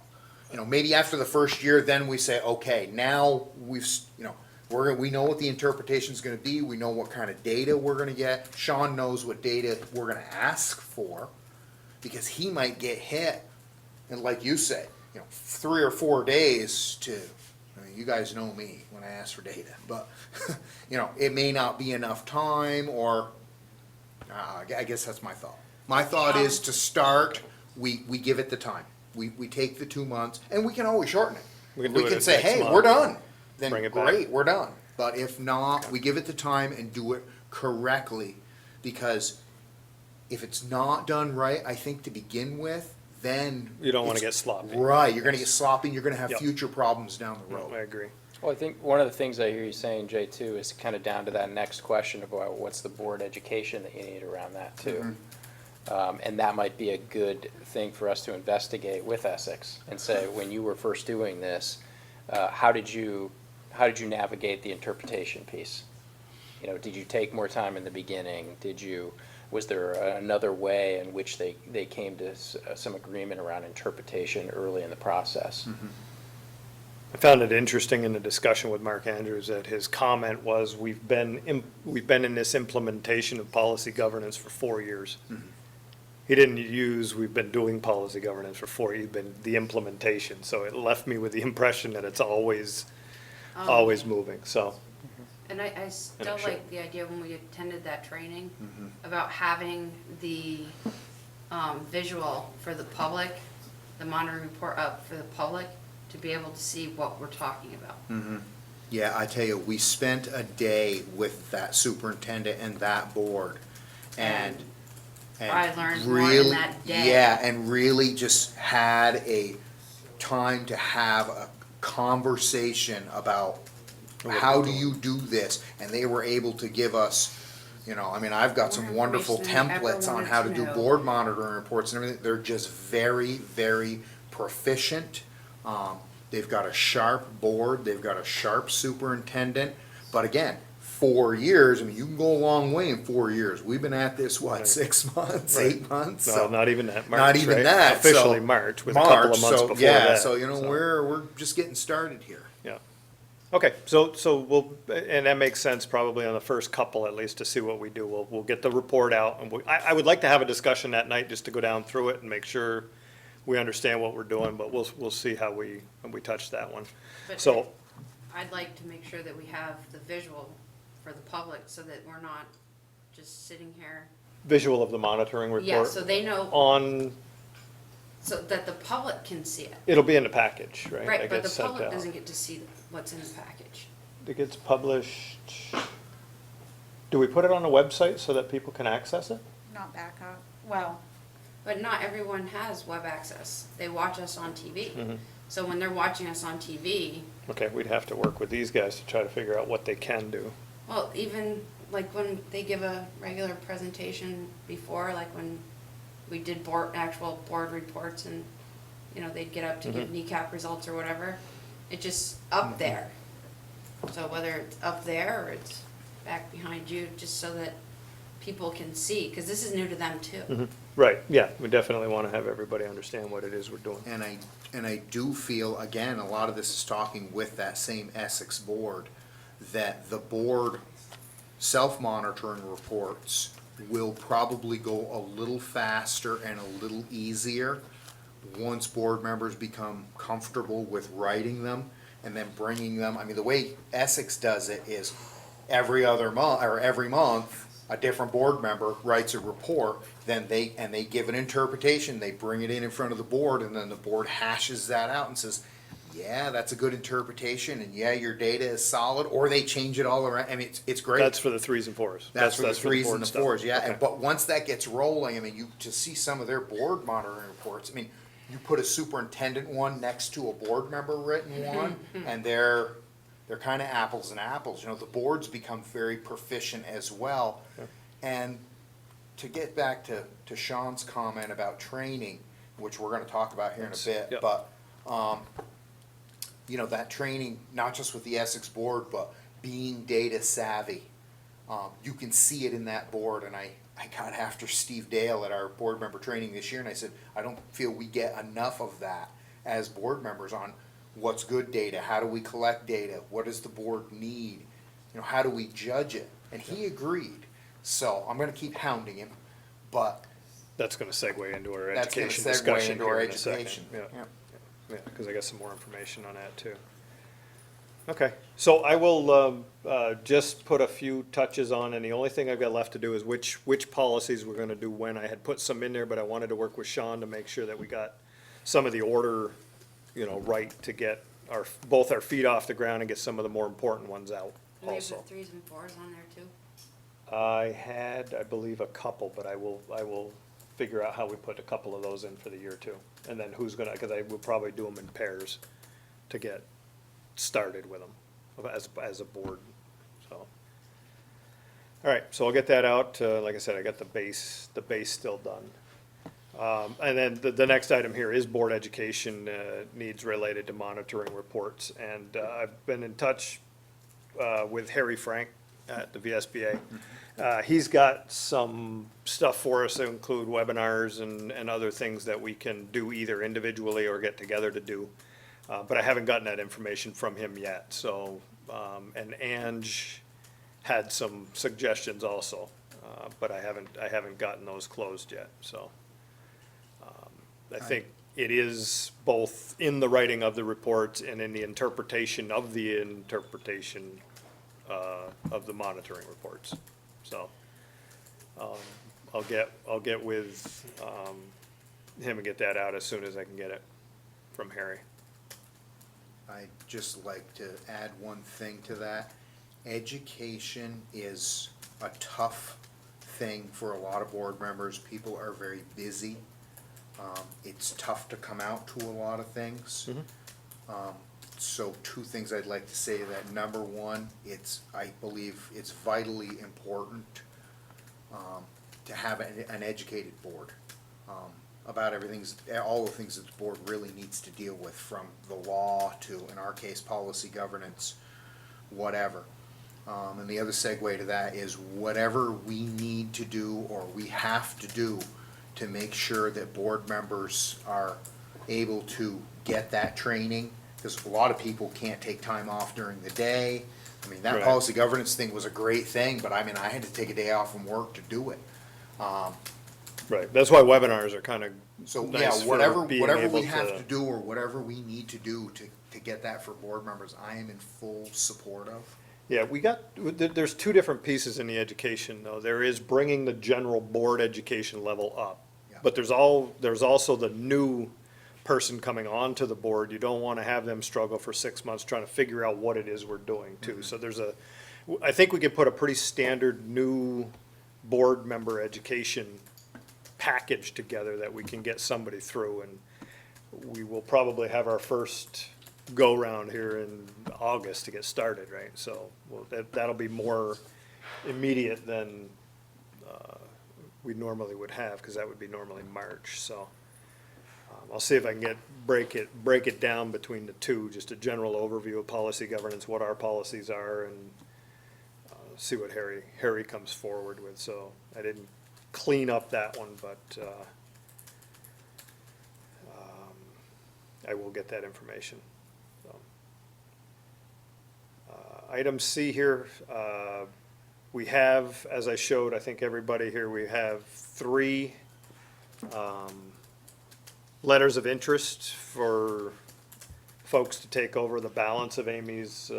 Speaker 3: You know, maybe after the first year, then we say, okay, now we know what the interpretation's gonna be, we know what kind of data we're gonna get. Sean knows what data we're gonna ask for, because he might get hit, and like you say, you know, 3 or 4 days to, I mean, you guys know me when I ask for data, but, you know, it may not be enough time, or, I guess that's my thought. My thought is to start, we give it the time. We take the 2 months, and we can always shorten it.
Speaker 2: We can do it
Speaker 3: say,
Speaker 2: next
Speaker 3: hey,
Speaker 2: month.
Speaker 3: we're done. Then
Speaker 2: Bring it back.
Speaker 3: great, we're done. But if not, we give it the time and do it correctly, because if it's not done right, I think to begin with, then.
Speaker 2: You don't wanna
Speaker 3: it's-
Speaker 2: get sloppy.
Speaker 3: Right, you're gonna get sloppy, and you're gonna have
Speaker 2: Yep.
Speaker 3: future problems down the road.
Speaker 2: I agree.
Speaker 6: Well, I think one of the things I hear you saying, Jay, too, is kind of down to that next question about what's the board education that you need around that, too. And that might be a good thing for us to investigate with Essex and say, when you were first doing this, how did you navigate the interpretation piece? You know, did you take more time in the beginning? Was there another way in which they came to some agreement around interpretation early in the process?
Speaker 2: I found it interesting in the discussion with Mark Andrews that his comment was, we've been in this implementation of policy governance for 4 years. He didn't use, we've been doing policy governance for 4 years, he'd been the implementation, so it left me with the impression that it's always moving, so.
Speaker 1: And I still
Speaker 2: Actually-
Speaker 1: like the idea when we attended that training about having the visual for the public, the monitoring report up for the public, to be able to see what we're talking about.
Speaker 3: Yeah, I tell you, we spent a day with that superintendent and that board, and
Speaker 1: I learned more in
Speaker 3: really,
Speaker 1: that day.
Speaker 3: yeah, and really just had a time to have a conversation about how do you do this, and they were able to give us, you know, I mean, I've got some
Speaker 1: More
Speaker 3: wonderful
Speaker 1: information than I ever
Speaker 3: templates on
Speaker 1: wanted
Speaker 3: how
Speaker 1: to
Speaker 3: to do
Speaker 1: know.
Speaker 3: board monitoring reports and everything. They're just very, very proficient. They've got a sharp board, they've got a sharp superintendent, but again, 4 years, I mean, you can go a long way in 4 years. We've been at this, what,
Speaker 2: Right.
Speaker 3: 6 months,
Speaker 2: Right.
Speaker 3: 8 months?
Speaker 2: No,
Speaker 3: So-
Speaker 2: not even that, March,
Speaker 3: Not even
Speaker 2: right?
Speaker 3: that.
Speaker 2: Officially
Speaker 3: so-
Speaker 2: March, with a couple of months
Speaker 3: so,
Speaker 2: before
Speaker 3: yeah,
Speaker 2: that.
Speaker 3: so, you know, we're just getting started here.
Speaker 2: Yeah. Okay, so we'll, and that makes sense probably on the first couple at least to see what we do. We'll get the report out and I would like to have a discussion that night just to go down through it and make sure we understand what we're doing, but we'll see how we touch that one.
Speaker 1: But
Speaker 2: So,
Speaker 1: I'd like to make sure that we have the visual for the public so that we're not just sitting here.
Speaker 2: visual of the monitoring report.
Speaker 1: Yeah, so they know,
Speaker 2: On,
Speaker 1: so that the public can see it.
Speaker 2: it'll be in the package, right?
Speaker 1: Right,
Speaker 2: It
Speaker 1: but the
Speaker 2: gets sent
Speaker 1: public
Speaker 2: out.
Speaker 1: doesn't get to see what's in the package.
Speaker 2: It gets published, do we put it on the website so that people can access it?
Speaker 8: Not back up, well,
Speaker 1: But not everyone has web access. They watch us on TV.
Speaker 2: Mhm.
Speaker 1: So when they're watching us on TV,
Speaker 2: Okay, we'd have to work with these guys to try to figure out what they can do.
Speaker 1: well, even like when they give a regular presentation before, like when we did actual board reports and, you know, they'd get up to give kneecap results or whatever, it's just up there. So whether it's up there or it's back behind you, just so that people can see, because this is new to them too.
Speaker 2: Right, yeah, we definitely want to have everybody understand what it is we're doing.
Speaker 3: And I do feel, again, a lot of this is talking with that same Essex board, that the board self-monitoring reports will probably go a little faster and a little easier once board members become comfortable with writing them and then bringing them. I mean, the way Essex does it is every other month, or every month, a different board member writes a report, then they give an interpretation, they bring it in front of the board, and then the board hashes that out and says, yeah, that's a good interpretation, and yeah, your data is solid, or they change it all around. I mean, it's great.
Speaker 2: That's for the 3s and 4s.
Speaker 3: That's for the
Speaker 2: board
Speaker 3: threes and the
Speaker 2: stuff.
Speaker 3: fours, yeah,
Speaker 2: Okay.
Speaker 3: but once that gets rolling, I mean, to see some of their board monitoring reports, I mean, you put a superintendent one next to a board member written one, and they're kind of apples and apples, you know, the boards become very proficient as well. And to get back to Sean's comment about training, which we're gonna talk about here in a bit,
Speaker 2: Yep.
Speaker 3: but, you know, that training, not just with the Essex board, but being data savvy. You can see it in that board, and I got after Steve Dale at our board member training this year, and I said, I don't feel we get enough of that as board members on what's good data, how do we collect data, what does the board need, you know, how do we judge it? And he agreed, so I'm gonna keep hounding him, but
Speaker 2: That's going to segue into our
Speaker 3: that's gonna
Speaker 2: education
Speaker 3: segue
Speaker 2: discussion
Speaker 3: into our
Speaker 2: here in a second.
Speaker 3: education.
Speaker 2: Yeah,
Speaker 3: Yeah.
Speaker 2: yeah, because I got some more information on that too. Okay, so I will just put a few touches on, and the only thing I've got left to do is which policies we're going to do when. I had put some in there, but I wanted to work with Sean to make sure that we got some of the order, you know, right to get both our feet off the ground and get some of the more important ones out
Speaker 1: And we have the
Speaker 2: also.
Speaker 1: 3s and 4s on there too.
Speaker 2: I had, I believe, a couple, but I will figure out how we put a couple of those in for the year too. And then who's gonna, because I will probably do them in pairs to get started with them as a board, so. All right, so I'll get that out. Like I said, I got the base still done. And then the next item here is board education needs related to monitoring reports. And I've been in touch with Harry Frank at the VSBA. He's got some stuff for us that include webinars and other things that we can do either individually or get together to do. But I haven't gotten that information from him yet, so, and Ange had some suggestions also, but I haven't gotten those closed yet, so. I think it is both in the writing of the reports and in the interpretation of the interpretation of the monitoring reports, so. I'll get with him and get that out as soon as I can get it from Harry.
Speaker 3: I'd just like to add one thing to that. Education is a tough thing for a lot of board members. People are very busy. It's tough to come out to a lot of things. So two things I'd like to say to that. Number one, I believe it's vitally important to have an educated board about all the things that the board really needs to deal with, from the law to, in our case, policy, governance, whatever. And the other segue to that is whatever we need to do or we have to do to make sure that board members are able to get that training, because a lot of people can't take time off during the day. I mean, that
Speaker 2: Right.
Speaker 3: policy governance thing was a great thing, but I mean, I had to take a day off from work to do it.
Speaker 2: Right, that's why webinars are kind of
Speaker 3: So, yeah,
Speaker 2: nice for
Speaker 3: whatever,
Speaker 2: being
Speaker 3: whatever
Speaker 2: able
Speaker 3: we have
Speaker 2: to.
Speaker 3: to do or whatever we need to do to get that for board members, I am in full support of.
Speaker 2: Yeah, there's two different pieces in the education, though. There is bringing the general board education level up.
Speaker 3: Yeah.
Speaker 2: But there's also the new person coming onto the board. You don't want to have them struggle for 6 months trying to figure out what it is we're doing too. So I think we could put a pretty standard new board member education package together that we can get somebody through. And we will probably have our first go-round here in August to get started, right? So that'll be more immediate than we normally would have, because that would be normally March, so. I'll see if I can break it down between the two, just a general overview of policy governance, what our policies are, and see what Harry comes forward with. So I didn't clean up that one, but I will get that information. So. Item C here, we have, as I showed, I think everybody here, we have 3 letters of interest for folks to take over the balance of Amy's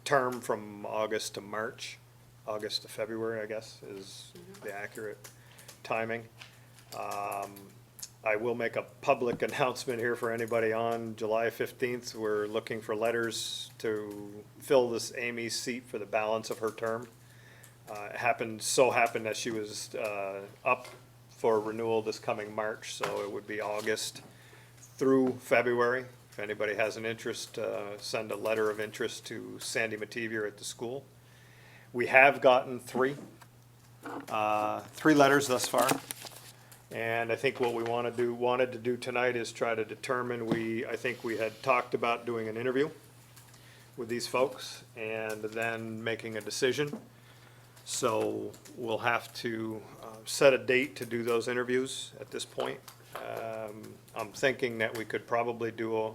Speaker 2: term from August to March. August to February, I guess, is the accurate timing. I will make a public announcement here for anybody on July 15th. We're looking for letters to fill this Amy's seat for the balance of her term. It happened that she was up for renewal this coming March, so it would be August through February. If anybody has an interest, send a letter of interest to Sandy Mativier at the school. We have gotten 3 letters thus far. And I think what we wanted to do tonight is try to determine, I think we had talked about doing an interview with these folks and then making a decision. So we'll have to set a date to do those interviews at this point. I'm thinking that we could probably do,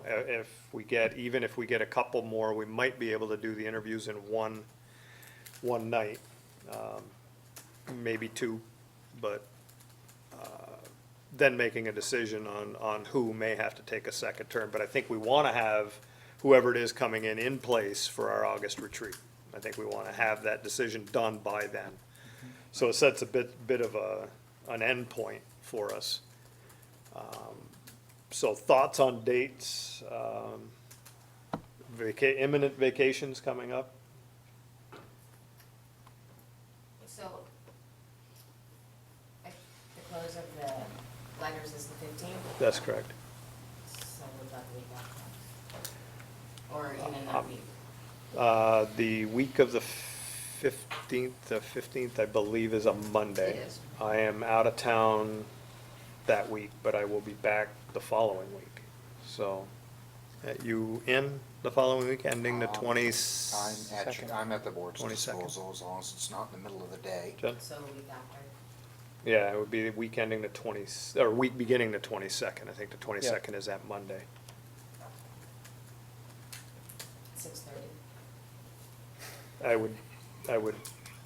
Speaker 2: even if we get a couple more, we might be able to do the interviews in one night, maybe 2, but then making a decision on who may have to take a second term. But I think we want to have whoever it is coming in place for our August retreat. I think we want to have that decision done by then. So it sets a bit of an end point for us. So thoughts on dates, imminent vacations coming up?
Speaker 7: So, the close of the letters is the 15th,
Speaker 2: That's correct.
Speaker 7: so we've got the week after. Or even that week.
Speaker 2: The week of the 15th, I believe, is a Monday.
Speaker 1: It is.
Speaker 2: I am out of town that week, but I will be back the following week. So, you in the following week, ending the 22nd?
Speaker 3: I'm at the board's
Speaker 2: 22nd.
Speaker 3: disposal as long as it's not in the middle of the day.
Speaker 2: Jen?
Speaker 7: So the week after.
Speaker 2: Yeah, it would be the week ending or week beginning the 22nd. I think the 22nd is that Monday.
Speaker 7: 6:30.
Speaker 2: I would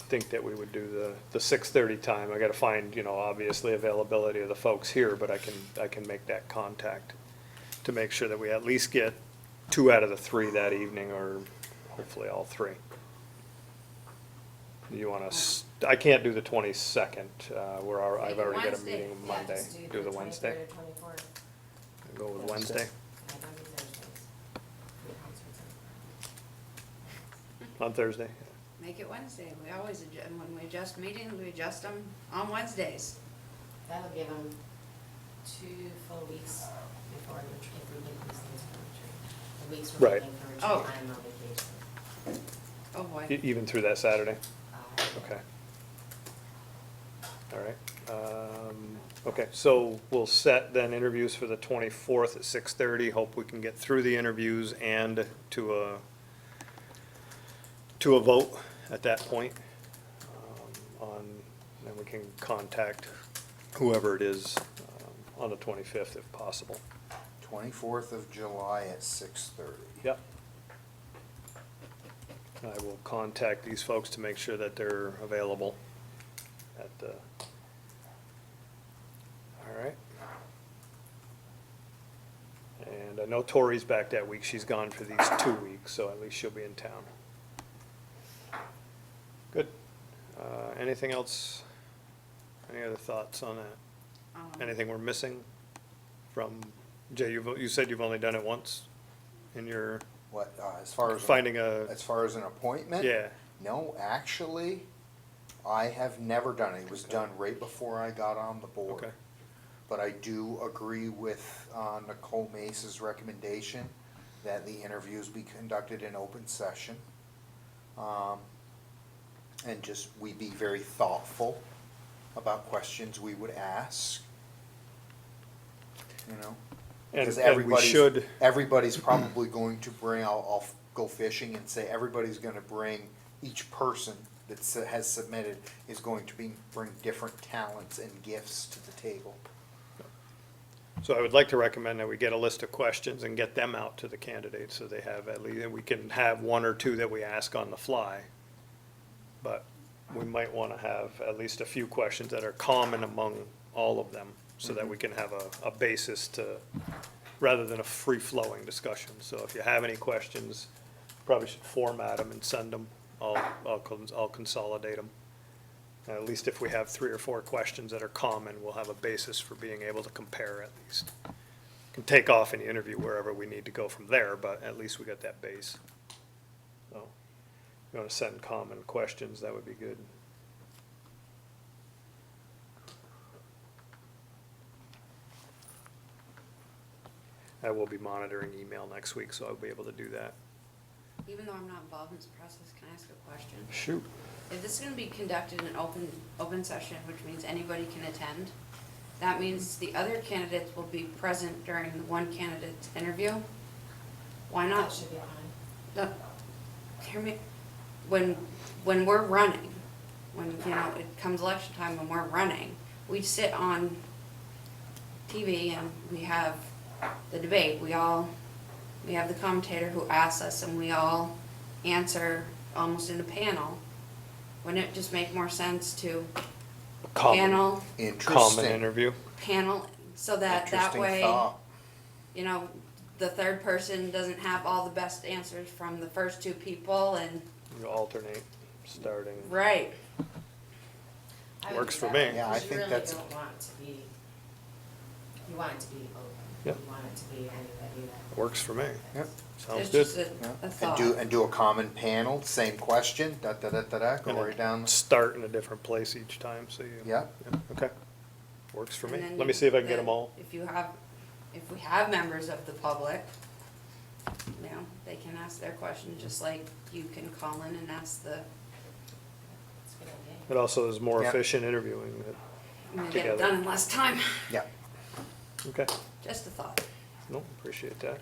Speaker 2: think that we would do the 6:30 time. I gotta find, obviously availability of the folks here, but I can make that contact to make sure that we at least get 2 out of the 3 that evening, or hopefully all 3. You wanna, I can't do the 22nd, I've already got a
Speaker 1: Wednesday.
Speaker 2: meeting Monday.
Speaker 7: Yeah, just
Speaker 2: Do the Wednesday?
Speaker 7: 23rd or 24th.
Speaker 2: Go with Wednesday?
Speaker 7: I don't do Thursdays. We have concerts
Speaker 2: On Thursday?
Speaker 1: Make it Wednesday. We always, when we adjust meetings, we adjust them on Wednesdays.
Speaker 7: on- That'll give them 2 full weeks before the retreat, if we get these things for retreat. The weeks we're
Speaker 2: Right.
Speaker 7: taking for
Speaker 1: Oh.
Speaker 7: retreat, I'm on vacation.
Speaker 1: Oh, boy.
Speaker 2: Even through that Saturday?
Speaker 7: Uh,
Speaker 2: Okay. All right. Okay, so we'll set then interviews for the 24th at 6:30. Hope we can get through the interviews and to a vote at that point. Then we can contact whoever it is on the 25th if possible.
Speaker 3: 24th of July at 6:30.
Speaker 2: Yep. I will contact these folks to make sure that they're available at the, all right. And I know Tori's back that week. She's gone for these 2 weeks, so at least she'll be in town. Good. Anything else? Any other thoughts on that? Anything we're missing from, Jay, you said you've only done it once in your
Speaker 3: What, as far as?
Speaker 2: finding
Speaker 3: As far as an appointment?
Speaker 2: yeah,
Speaker 3: No, actually, I have never done it. It was done right before I got on the board.
Speaker 2: okay.
Speaker 3: But I do agree with Nicole Mace's recommendation that the interviews be conducted in open session. And just, we be very thoughtful about questions we would ask. You know? Because
Speaker 2: And we
Speaker 3: everybody's-
Speaker 2: should,
Speaker 3: Everybody's probably going to bring, I'll go fishing and say, everybody's gonna bring, each person that has submitted is going to bring different talents and gifts to the table.
Speaker 2: so I would like to recommend that we get a list of questions and get them out to the candidates so they have at least, we can have 1 or 2 that we ask on the fly. But we might want to have at least a few questions that are common among all of them so that we can have a basis to, rather than a free-flowing discussion. So if you have any questions, probably should format them and send them. I'll consolidate them. At least if we have 3 or 4 questions that are common, we'll have a basis for being able to compare at least. Can take off in the interview wherever we need to go from there, but at least we got that base. So, if you want to send common questions, that would be good. I will be monitoring email next week, so I'll be able to do that.
Speaker 1: Even though I'm not involved in this process, can I ask a question?
Speaker 2: Shoot.
Speaker 1: If this is gonna be conducted in open session, which means anybody can attend, that means the other candidates will be present during the one candidate's interview? Why
Speaker 7: That
Speaker 1: not?
Speaker 7: should be fine.
Speaker 1: No, hear me, when we're running, when, you know, it comes election time, when we're running, we sit on TV and we have the debate, we have the commentator who asks us and we all answer almost in a panel. Wouldn't it just make more sense to panel,
Speaker 2: Common
Speaker 3: Interesting.
Speaker 2: interview.
Speaker 1: so that
Speaker 3: Interesting
Speaker 1: way,
Speaker 3: thought.
Speaker 1: you know, the third person doesn't have all the best answers from the first 2 people and,
Speaker 2: You alternate, starting.
Speaker 1: right.
Speaker 7: I would
Speaker 2: Works
Speaker 7: do
Speaker 2: for
Speaker 7: that,
Speaker 2: me.
Speaker 3: Yeah, I
Speaker 7: because you
Speaker 3: think
Speaker 7: really
Speaker 3: that's-
Speaker 7: don't want it to be, you want it to be open.
Speaker 2: Yep.
Speaker 7: You want it to be anybody that.
Speaker 2: Works for me.
Speaker 3: Yep.
Speaker 2: Sounds
Speaker 1: It's
Speaker 2: good.
Speaker 1: just
Speaker 3: Yeah.
Speaker 1: a thought.
Speaker 3: And do a common panel, same question, go
Speaker 2: And
Speaker 3: right down.
Speaker 2: Start in a different place each time, so you.
Speaker 3: Yeah.
Speaker 2: Okay. Works for me.
Speaker 1: And then
Speaker 2: Let me see if I can get
Speaker 1: then
Speaker 2: them all.
Speaker 1: If we have members of the public, you know, they can ask their question, just like you can call in and ask the,
Speaker 7: That's a good idea.
Speaker 2: It also is more
Speaker 3: Yeah.
Speaker 2: efficient interviewing.
Speaker 1: I mean, get it
Speaker 2: Together.
Speaker 1: done in less time.
Speaker 3: Yeah.
Speaker 2: Okay.
Speaker 1: Just a thought.
Speaker 2: No, appreciate that.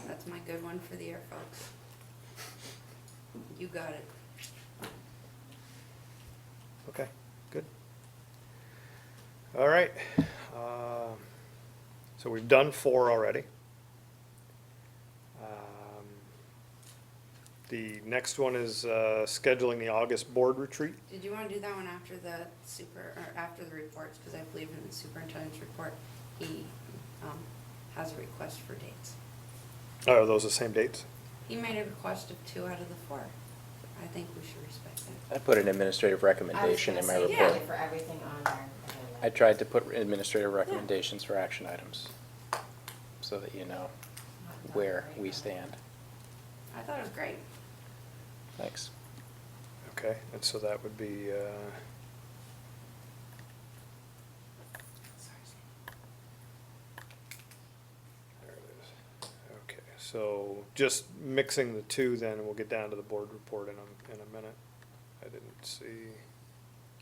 Speaker 1: That's my good one for the year, folks. You got it.
Speaker 2: Okay, good. All right. So we've done 4 already. The next one is scheduling the August board retreat.
Speaker 1: Did you wanna do that one after the after the reports? Cause I believe in the superintendent's report, he, has a request for dates.
Speaker 2: Oh, are those the same dates?
Speaker 1: He made a request of 2 out of the 4. I think we should respect that.
Speaker 6: I put an administrative recommendation in my
Speaker 7: I was
Speaker 6: report.
Speaker 7: gonna say, for everything on there.
Speaker 6: I tried to put administrative recommendations for action items, so that you know where we stand.
Speaker 1: I thought it was great.
Speaker 6: Thanks.
Speaker 2: Okay, and so that would be, there it is. Okay, so just mixing the 2 then, and we'll get down to the board report in a minute. I didn't see,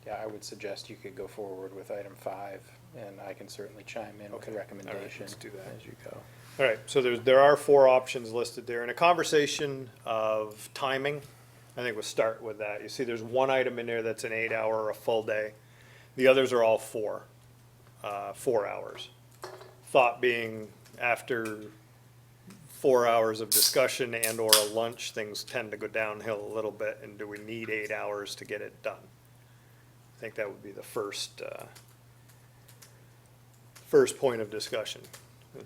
Speaker 6: Yeah, I would suggest you could go forward with item 5, and I can certainly chime in with
Speaker 2: Okay,
Speaker 6: a
Speaker 2: all right,
Speaker 6: recommendation
Speaker 2: let's do that.
Speaker 6: as you go.
Speaker 2: all right, so there are 4 options listed there. In a conversation of timing, I think we'll start with that. You see there's 1 item in there that's an 8-hour or a full day. The others are all 4 hours. thought being after 4 hours of discussion and or a lunch, things tend to go downhill a little bit, and do we need 8 hours to get it done? I think that would be the first point of discussion.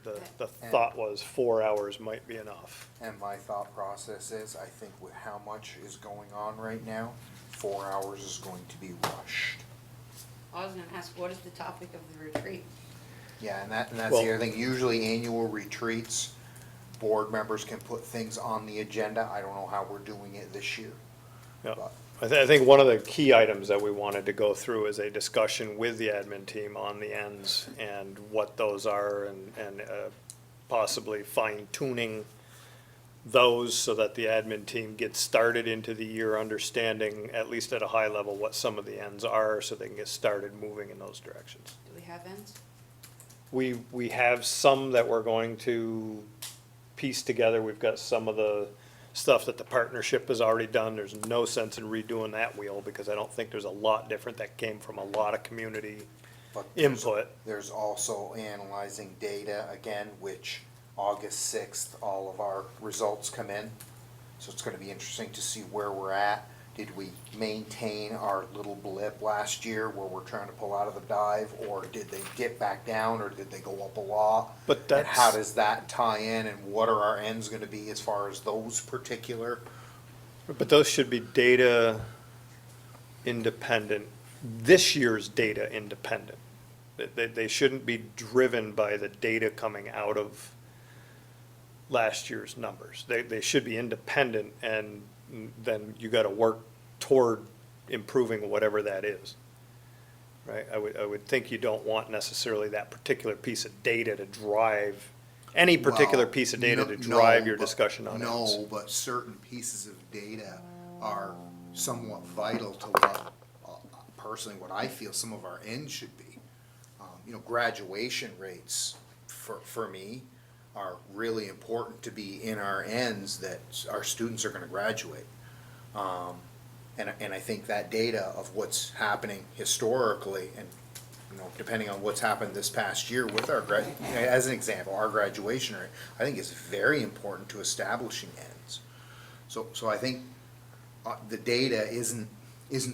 Speaker 2: The thought was 4 hours might be enough.
Speaker 3: And my thought process is, I think with how much is going on right now, 4 hours is going to be rushed.
Speaker 1: I was gonna ask, what is the topic of the retreat?
Speaker 3: Yeah, and that's
Speaker 2: Well-
Speaker 3: the other thing, usually annual retreats, board members can put things on the agenda, I don't know how we're doing it this year.
Speaker 2: Yeah.
Speaker 3: But-
Speaker 2: I think one of the key items that we wanted to go through is a discussion with the admin team on the ends and what those are, and possibly fine tuning those so that the admin team gets started into the year understanding, at least at a high level, what some of the ends are, so they can get started moving in those directions.
Speaker 1: Do we have ends?
Speaker 2: We have some that we're going to piece together. We've got some of the stuff that the partnership has already done. There's no sense in redoing that wheel, because I don't think there's a lot different. That came from a lot of community
Speaker 3: But there's-
Speaker 2: input.
Speaker 3: There's also analyzing data again, which August 6th, all of our results come in. So it's gonna be interesting to see where we're at. Did we maintain our little blip last year where we're trying to pull out of the dive, or did they dip back down, or did they go up a lot?
Speaker 2: But
Speaker 3: And how
Speaker 2: that's-
Speaker 3: does that tie in, and what are our ends gonna be as far as those particular?
Speaker 2: But those should be data independent, this year's data independent. They shouldn't be driven by the data coming out of last year's numbers. They should be independent, and then you gotta work toward improving whatever that is. Right? I would think you don't want necessarily that particular piece of data to drive, any particular
Speaker 3: Well,
Speaker 2: piece of data
Speaker 3: no-
Speaker 2: to drive
Speaker 3: no,
Speaker 2: your
Speaker 3: but-
Speaker 2: discussion on ends.
Speaker 3: No, but certain pieces of data are somewhat vital to what, personally, what I feel some of our ends should be. Graduation rates for me are really important to be in our ends, that our students are gonna graduate. And I think that data of what's happening historically, and, depending on what's happened this past year with our as an example, our graduation rate, I think is very important to establishing ends. So I think, the data isn't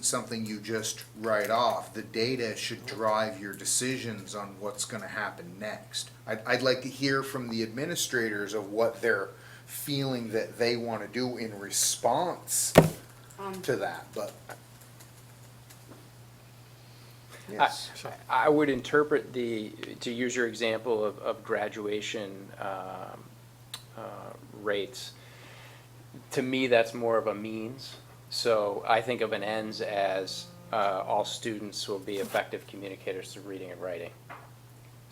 Speaker 3: something you just write off. The data should drive your decisions on what's gonna happen next. I'd like to hear from the administrators of what they're feeling that they wanna do in response to that, but. Yes.
Speaker 6: I would interpret to use your example of graduation rates, to me, that's more of a means. So I think of an ends as all students will be effective communicators through reading and writing.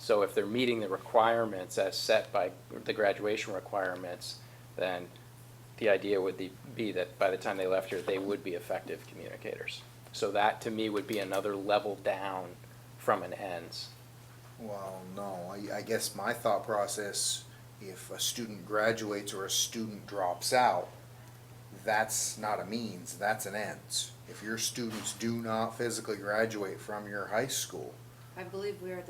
Speaker 6: So if they're meeting the requirements as set by the graduation requirements, then the idea would be that by the time they left here, they would be effective communicators. So that, to me, would be another level down from an ends.
Speaker 3: Well, no, I guess my thought process, if a student graduates or a student drops out, that's not a means, that's an ends. If your students do not physically graduate from your high school,
Speaker 1: I believe we are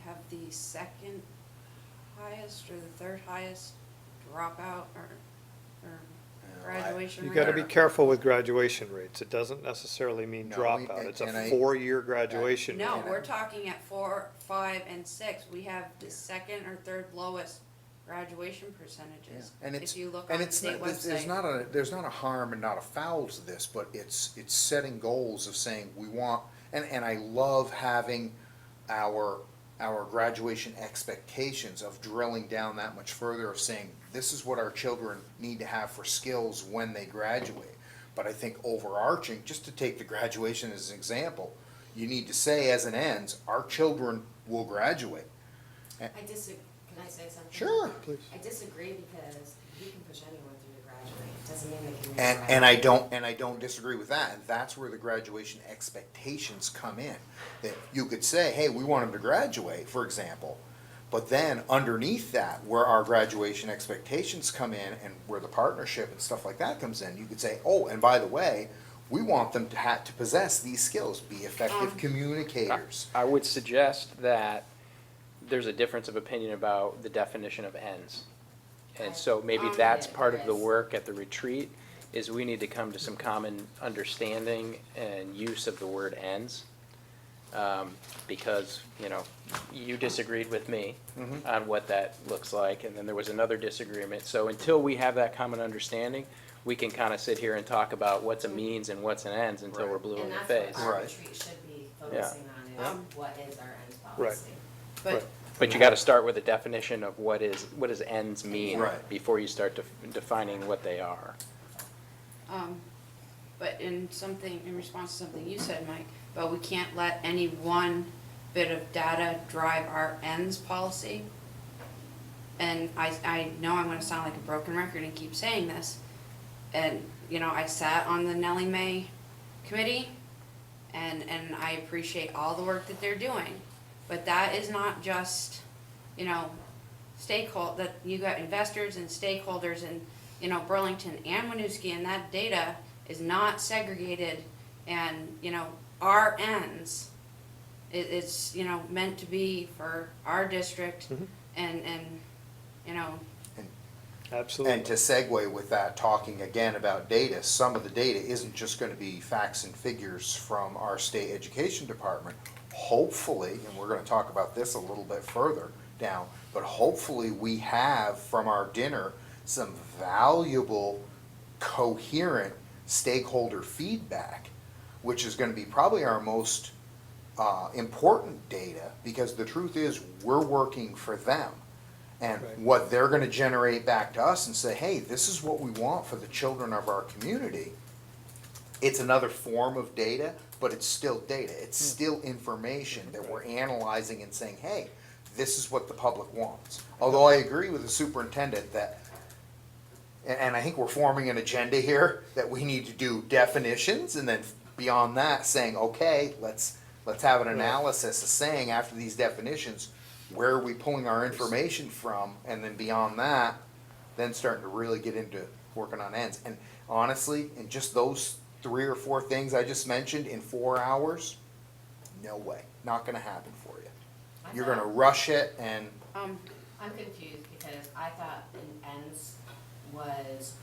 Speaker 1: have the second highest or the third highest dropout or graduation
Speaker 2: You
Speaker 1: rate.
Speaker 2: gotta be careful with graduation rates. It doesn't necessarily mean
Speaker 3: No,
Speaker 2: dropout. It's
Speaker 3: and
Speaker 2: a
Speaker 3: I-
Speaker 2: 4-year graduation rate.
Speaker 1: No, we're talking at 4, 5, and 6. We have the second or third lowest graduation percentages.
Speaker 3: and it's,
Speaker 1: If you look
Speaker 3: and
Speaker 1: on the
Speaker 3: it's
Speaker 1: state
Speaker 3: not,
Speaker 1: website.
Speaker 3: there's not a harm and not a foul to this, but it's setting goals of saying we want, and I love having our graduation expectations of drilling down that much further, of saying, this is what our children need to have for skills when they graduate. But I think overarching, just to take the graduation as an example, you need to say as an ends, our children will graduate.
Speaker 7: I disagree, can I say something?
Speaker 3: Sure.
Speaker 2: Please.
Speaker 7: I disagree because you can push anyone through to graduate, doesn't mean they can.
Speaker 3: And I don't disagree with that, and that's where the graduation expectations come in. That you could say, hey, we want them to graduate, for example, but then underneath that, where our graduation expectations come in and where the partnership and stuff like that comes in, you could say, oh, and by the way, we want them to possess these skills, be effective communicators.
Speaker 6: I would suggest that there's a difference of opinion about the definition of ends. And so maybe that's part of the work at the retreat, is we need to come to some common understanding and use of the word ends. Because, you know, you disagreed with me on what that looks like, and then there was another disagreement. So until we have that common understanding, we can kind of sit here and talk about what's a means and what's an ends until we're blue in the
Speaker 7: And
Speaker 6: face.
Speaker 7: that's what our
Speaker 3: Right.
Speaker 7: retreat should be focusing on, is what is our ends
Speaker 2: Right.
Speaker 7: policy?
Speaker 1: But,
Speaker 6: But you gotta start with a definition of what does ends mean
Speaker 3: Right.
Speaker 6: before you start defining what they are.
Speaker 1: but in response to something you said, Mike, but we can't let any one bit of data drive our ends policy. And I know I'm gonna sound like a broken record and keep saying this. And, you know, I sat on the Nellie Mae committee, and I appreciate all the work that they're doing. But that is not just, you know, that you got investors and stakeholders in, you know, Burlington and Winooski, and that data is not segregated. And, you know, our ends, it's, you know, meant to be for our district and, you know,
Speaker 2: Absolutely.
Speaker 3: And to segue with that, talking again about data, some of the data isn't just gonna be facts and figures from our state education department. Hopefully, and we're gonna talk about this a little bit further down, but hopefully we have from our dinner some valuable, coherent stakeholder feedback, which is gonna be probably our most important data, because the truth is, we're working for them. And
Speaker 2: Right.
Speaker 3: what they're gonna generate back to us and say, hey, this is what we want for the children of our community. It's another form of data, but it's still data. It's still information that we're analyzing and saying, hey, this is what the public wants. Although I agree with the superintendent that, and I think we're forming an agenda here, that we need to do definitions, and then beyond that, saying, okay, let's have an analysis of saying, after these definitions, where are we pulling our information from? And then beyond that, then starting to really get into working on ends. And honestly, in just those 3 or 4 things I just mentioned in 4 hours, no way, not gonna happen for you. You're gonna rush it, and
Speaker 7: I'm confused because I thought an ends was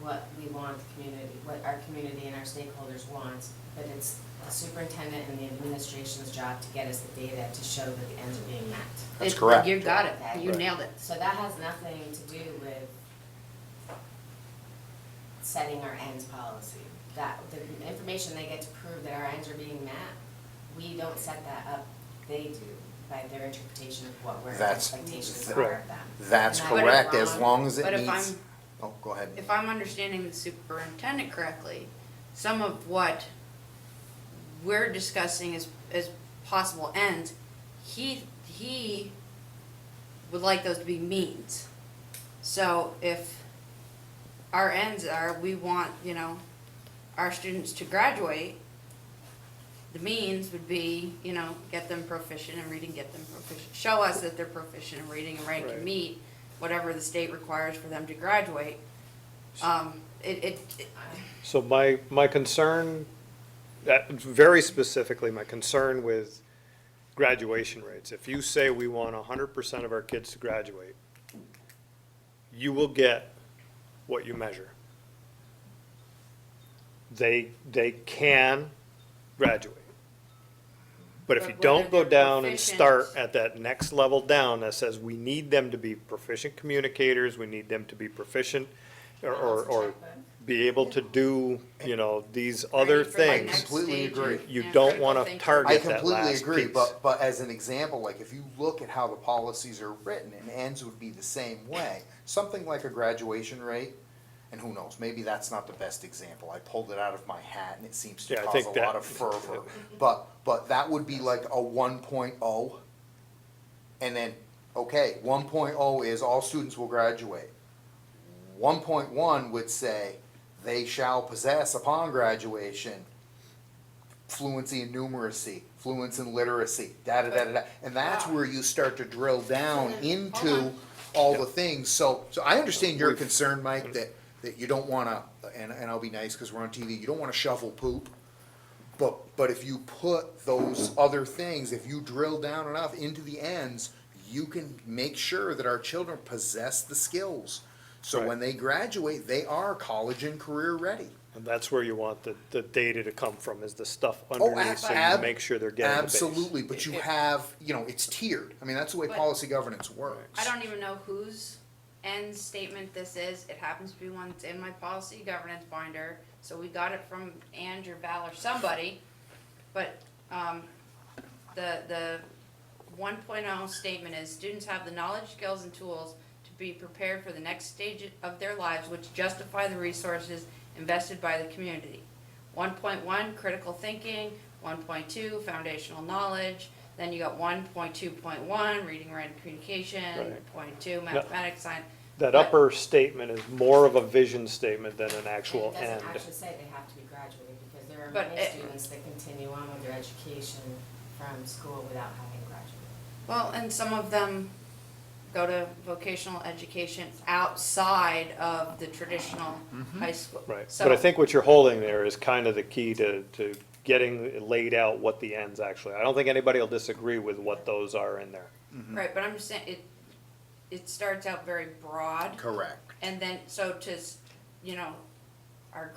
Speaker 7: what we want the community, what our community and our stakeholders want, but it's the superintendent and the administration's job to get us the data to show that the ends are being met.
Speaker 3: That's correct.
Speaker 1: You got it,
Speaker 7: Okay.
Speaker 1: you nailed it.
Speaker 7: So that has nothing to do with setting our ends policy. That, the information they get to prove that our ends are being met, we don't set that up, they do, by their interpretation of what our
Speaker 3: That's-
Speaker 7: expectations
Speaker 3: that-
Speaker 7: are of them.
Speaker 3: that's
Speaker 7: Am I
Speaker 3: correct, as
Speaker 7: wrong?
Speaker 3: long as it
Speaker 1: But if
Speaker 3: meets.
Speaker 1: I'm,
Speaker 3: Oh, go ahead.
Speaker 1: if I'm understanding the superintendent correctly, some of what we're discussing as possible ends, he would like those to be means. So if our ends are, we want, you know, our students to graduate, the means would be, you know, get them proficient in reading, get them proficient, show us that they're proficient in reading and writing,
Speaker 2: Right.
Speaker 1: can meet whatever the state requires for them to graduate.
Speaker 2: So my concern, very specifically, my concern with graduation rates, if you say we want 100% of our kids to graduate, you will get what you measure. They can graduate. But if
Speaker 1: But
Speaker 2: you don't
Speaker 1: whether
Speaker 2: go
Speaker 1: they're
Speaker 2: down and
Speaker 1: proficient-
Speaker 2: start at that next level down that says we need them to be proficient communicators, we need them to be proficient or be able to do, you know, these other
Speaker 1: ready for the
Speaker 2: things.
Speaker 1: next
Speaker 3: completely
Speaker 1: stage
Speaker 3: agree.
Speaker 1: of,
Speaker 2: You
Speaker 1: yeah,
Speaker 2: don't
Speaker 1: critical
Speaker 2: wanna
Speaker 1: thinking.
Speaker 2: target
Speaker 3: I
Speaker 2: that
Speaker 3: completely
Speaker 2: last
Speaker 3: agree,
Speaker 2: piece.
Speaker 3: but as an example, like if you look at how the policies are written, and ends would be the same way. Something like a graduation rate, and who knows, maybe that's not the best example. I pulled it out of my hat and it seems to
Speaker 2: Yeah, I
Speaker 3: cause
Speaker 2: think
Speaker 3: a lot
Speaker 2: that-
Speaker 3: of fervor. But that would be like a 1.0. And then, okay, 1.0 is all students will graduate. 1.1 would say, they shall possess upon graduation fluency in numeracy, fluency in literacy, da-da-da-da-da. And that's where you start to drill down
Speaker 1: Hold
Speaker 3: into
Speaker 1: on.
Speaker 3: all the things. So I understand your concern, Mike, that you don't wanna, and I'll be nice, cause we're on TV, you don't wanna shovel poop. But if you put those other things, if you drill down enough into the ends, you can make sure that our children possess the skills. So
Speaker 2: Right.
Speaker 3: when they graduate, they are college and career ready.
Speaker 2: And that's where you want the data to come from, is the stuff
Speaker 3: Oh,
Speaker 2: underneath, so you
Speaker 3: ab-
Speaker 2: make sure they're getting the base.
Speaker 3: Absolutely, but you have, it's tiered. I mean, that's the way
Speaker 1: But-
Speaker 3: policy governance works.
Speaker 1: I don't even know whose end statement this is. It happens to be one that's in my policy governance binder, so we got it from Ange or Val or somebody. But, the 1.0 statement is, students have the knowledge, skills, and tools to be prepared for the next stage of their lives, which justify the resources invested by the community. 1.1, critical thinking. 1.2, foundational knowledge. Then you got 1.2.1, reading, writing, communication.
Speaker 2: Right.
Speaker 1: Point 2, mathematics, science.
Speaker 2: That
Speaker 1: But-
Speaker 2: upper statement is more of a vision statement than an
Speaker 7: And
Speaker 2: actual
Speaker 7: it doesn't
Speaker 2: end.
Speaker 7: actually say they have to be graduated, because there are
Speaker 1: But
Speaker 7: many
Speaker 1: it-
Speaker 7: students that continue on with their education from school without having graduated.
Speaker 1: Well, and some of them go to vocational education outside of the traditional high school.
Speaker 2: Right,
Speaker 1: So-
Speaker 2: but I think what you're holding there is kind of the key to getting laid out what the ends actually, I don't think anybody will disagree with what those are in there.
Speaker 1: Right, but I'm just saying, it starts out very broad.
Speaker 3: Correct.
Speaker 1: And then, so our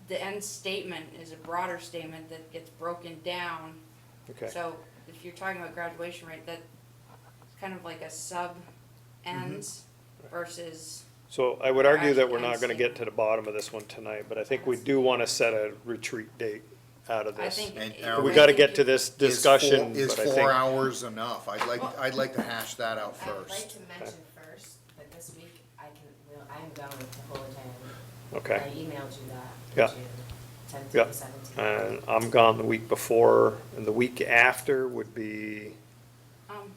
Speaker 1: the end statement is a broader statement that gets broken down.
Speaker 2: Okay,
Speaker 1: So if you're talking about graduation rate, that's kind of like a sub-ends versus,
Speaker 2: so I would argue that we're
Speaker 1: Actual
Speaker 2: not gonna
Speaker 1: end
Speaker 2: get to the bottom of this one tonight, but I think we do wanna set a retreat date out of
Speaker 1: I
Speaker 2: this.
Speaker 1: think.
Speaker 3: And
Speaker 1: I
Speaker 3: we
Speaker 2: We gotta
Speaker 1: think
Speaker 2: get to
Speaker 1: you-
Speaker 2: this discussion,
Speaker 3: Is
Speaker 2: but I
Speaker 3: 4
Speaker 2: think,
Speaker 3: hours enough? I'd like to hash that out
Speaker 7: I'd like
Speaker 3: first.
Speaker 7: to mention first that this week I'm going the whole day. I
Speaker 2: okay,
Speaker 7: emailed you that,
Speaker 2: Yeah.
Speaker 7: June 10th
Speaker 2: Yeah.
Speaker 7: to 17th.
Speaker 2: and I'm gone the week before, and the week after would be
Speaker 1: um,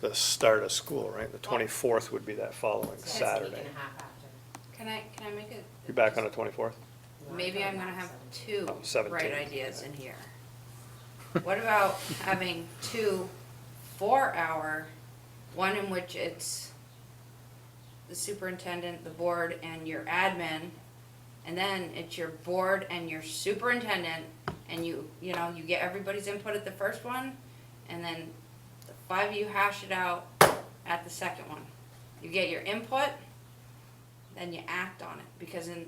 Speaker 2: the start of school, right? The 24th would be that following
Speaker 7: So that's a
Speaker 2: Saturday.
Speaker 7: week and a half after.
Speaker 1: can I make it?
Speaker 2: You back on the 24th?
Speaker 1: Maybe I'm gonna have 2
Speaker 2: Oh, 17th.
Speaker 1: bright ideas in here. What about having 2 4-hour, one in which it's the superintendent, the board, and your admin, and then it's your board and your superintendent, and you get everybody's input at the first one, and then the 5 of you hash it out at the second one. You get your input, then you act on it, because in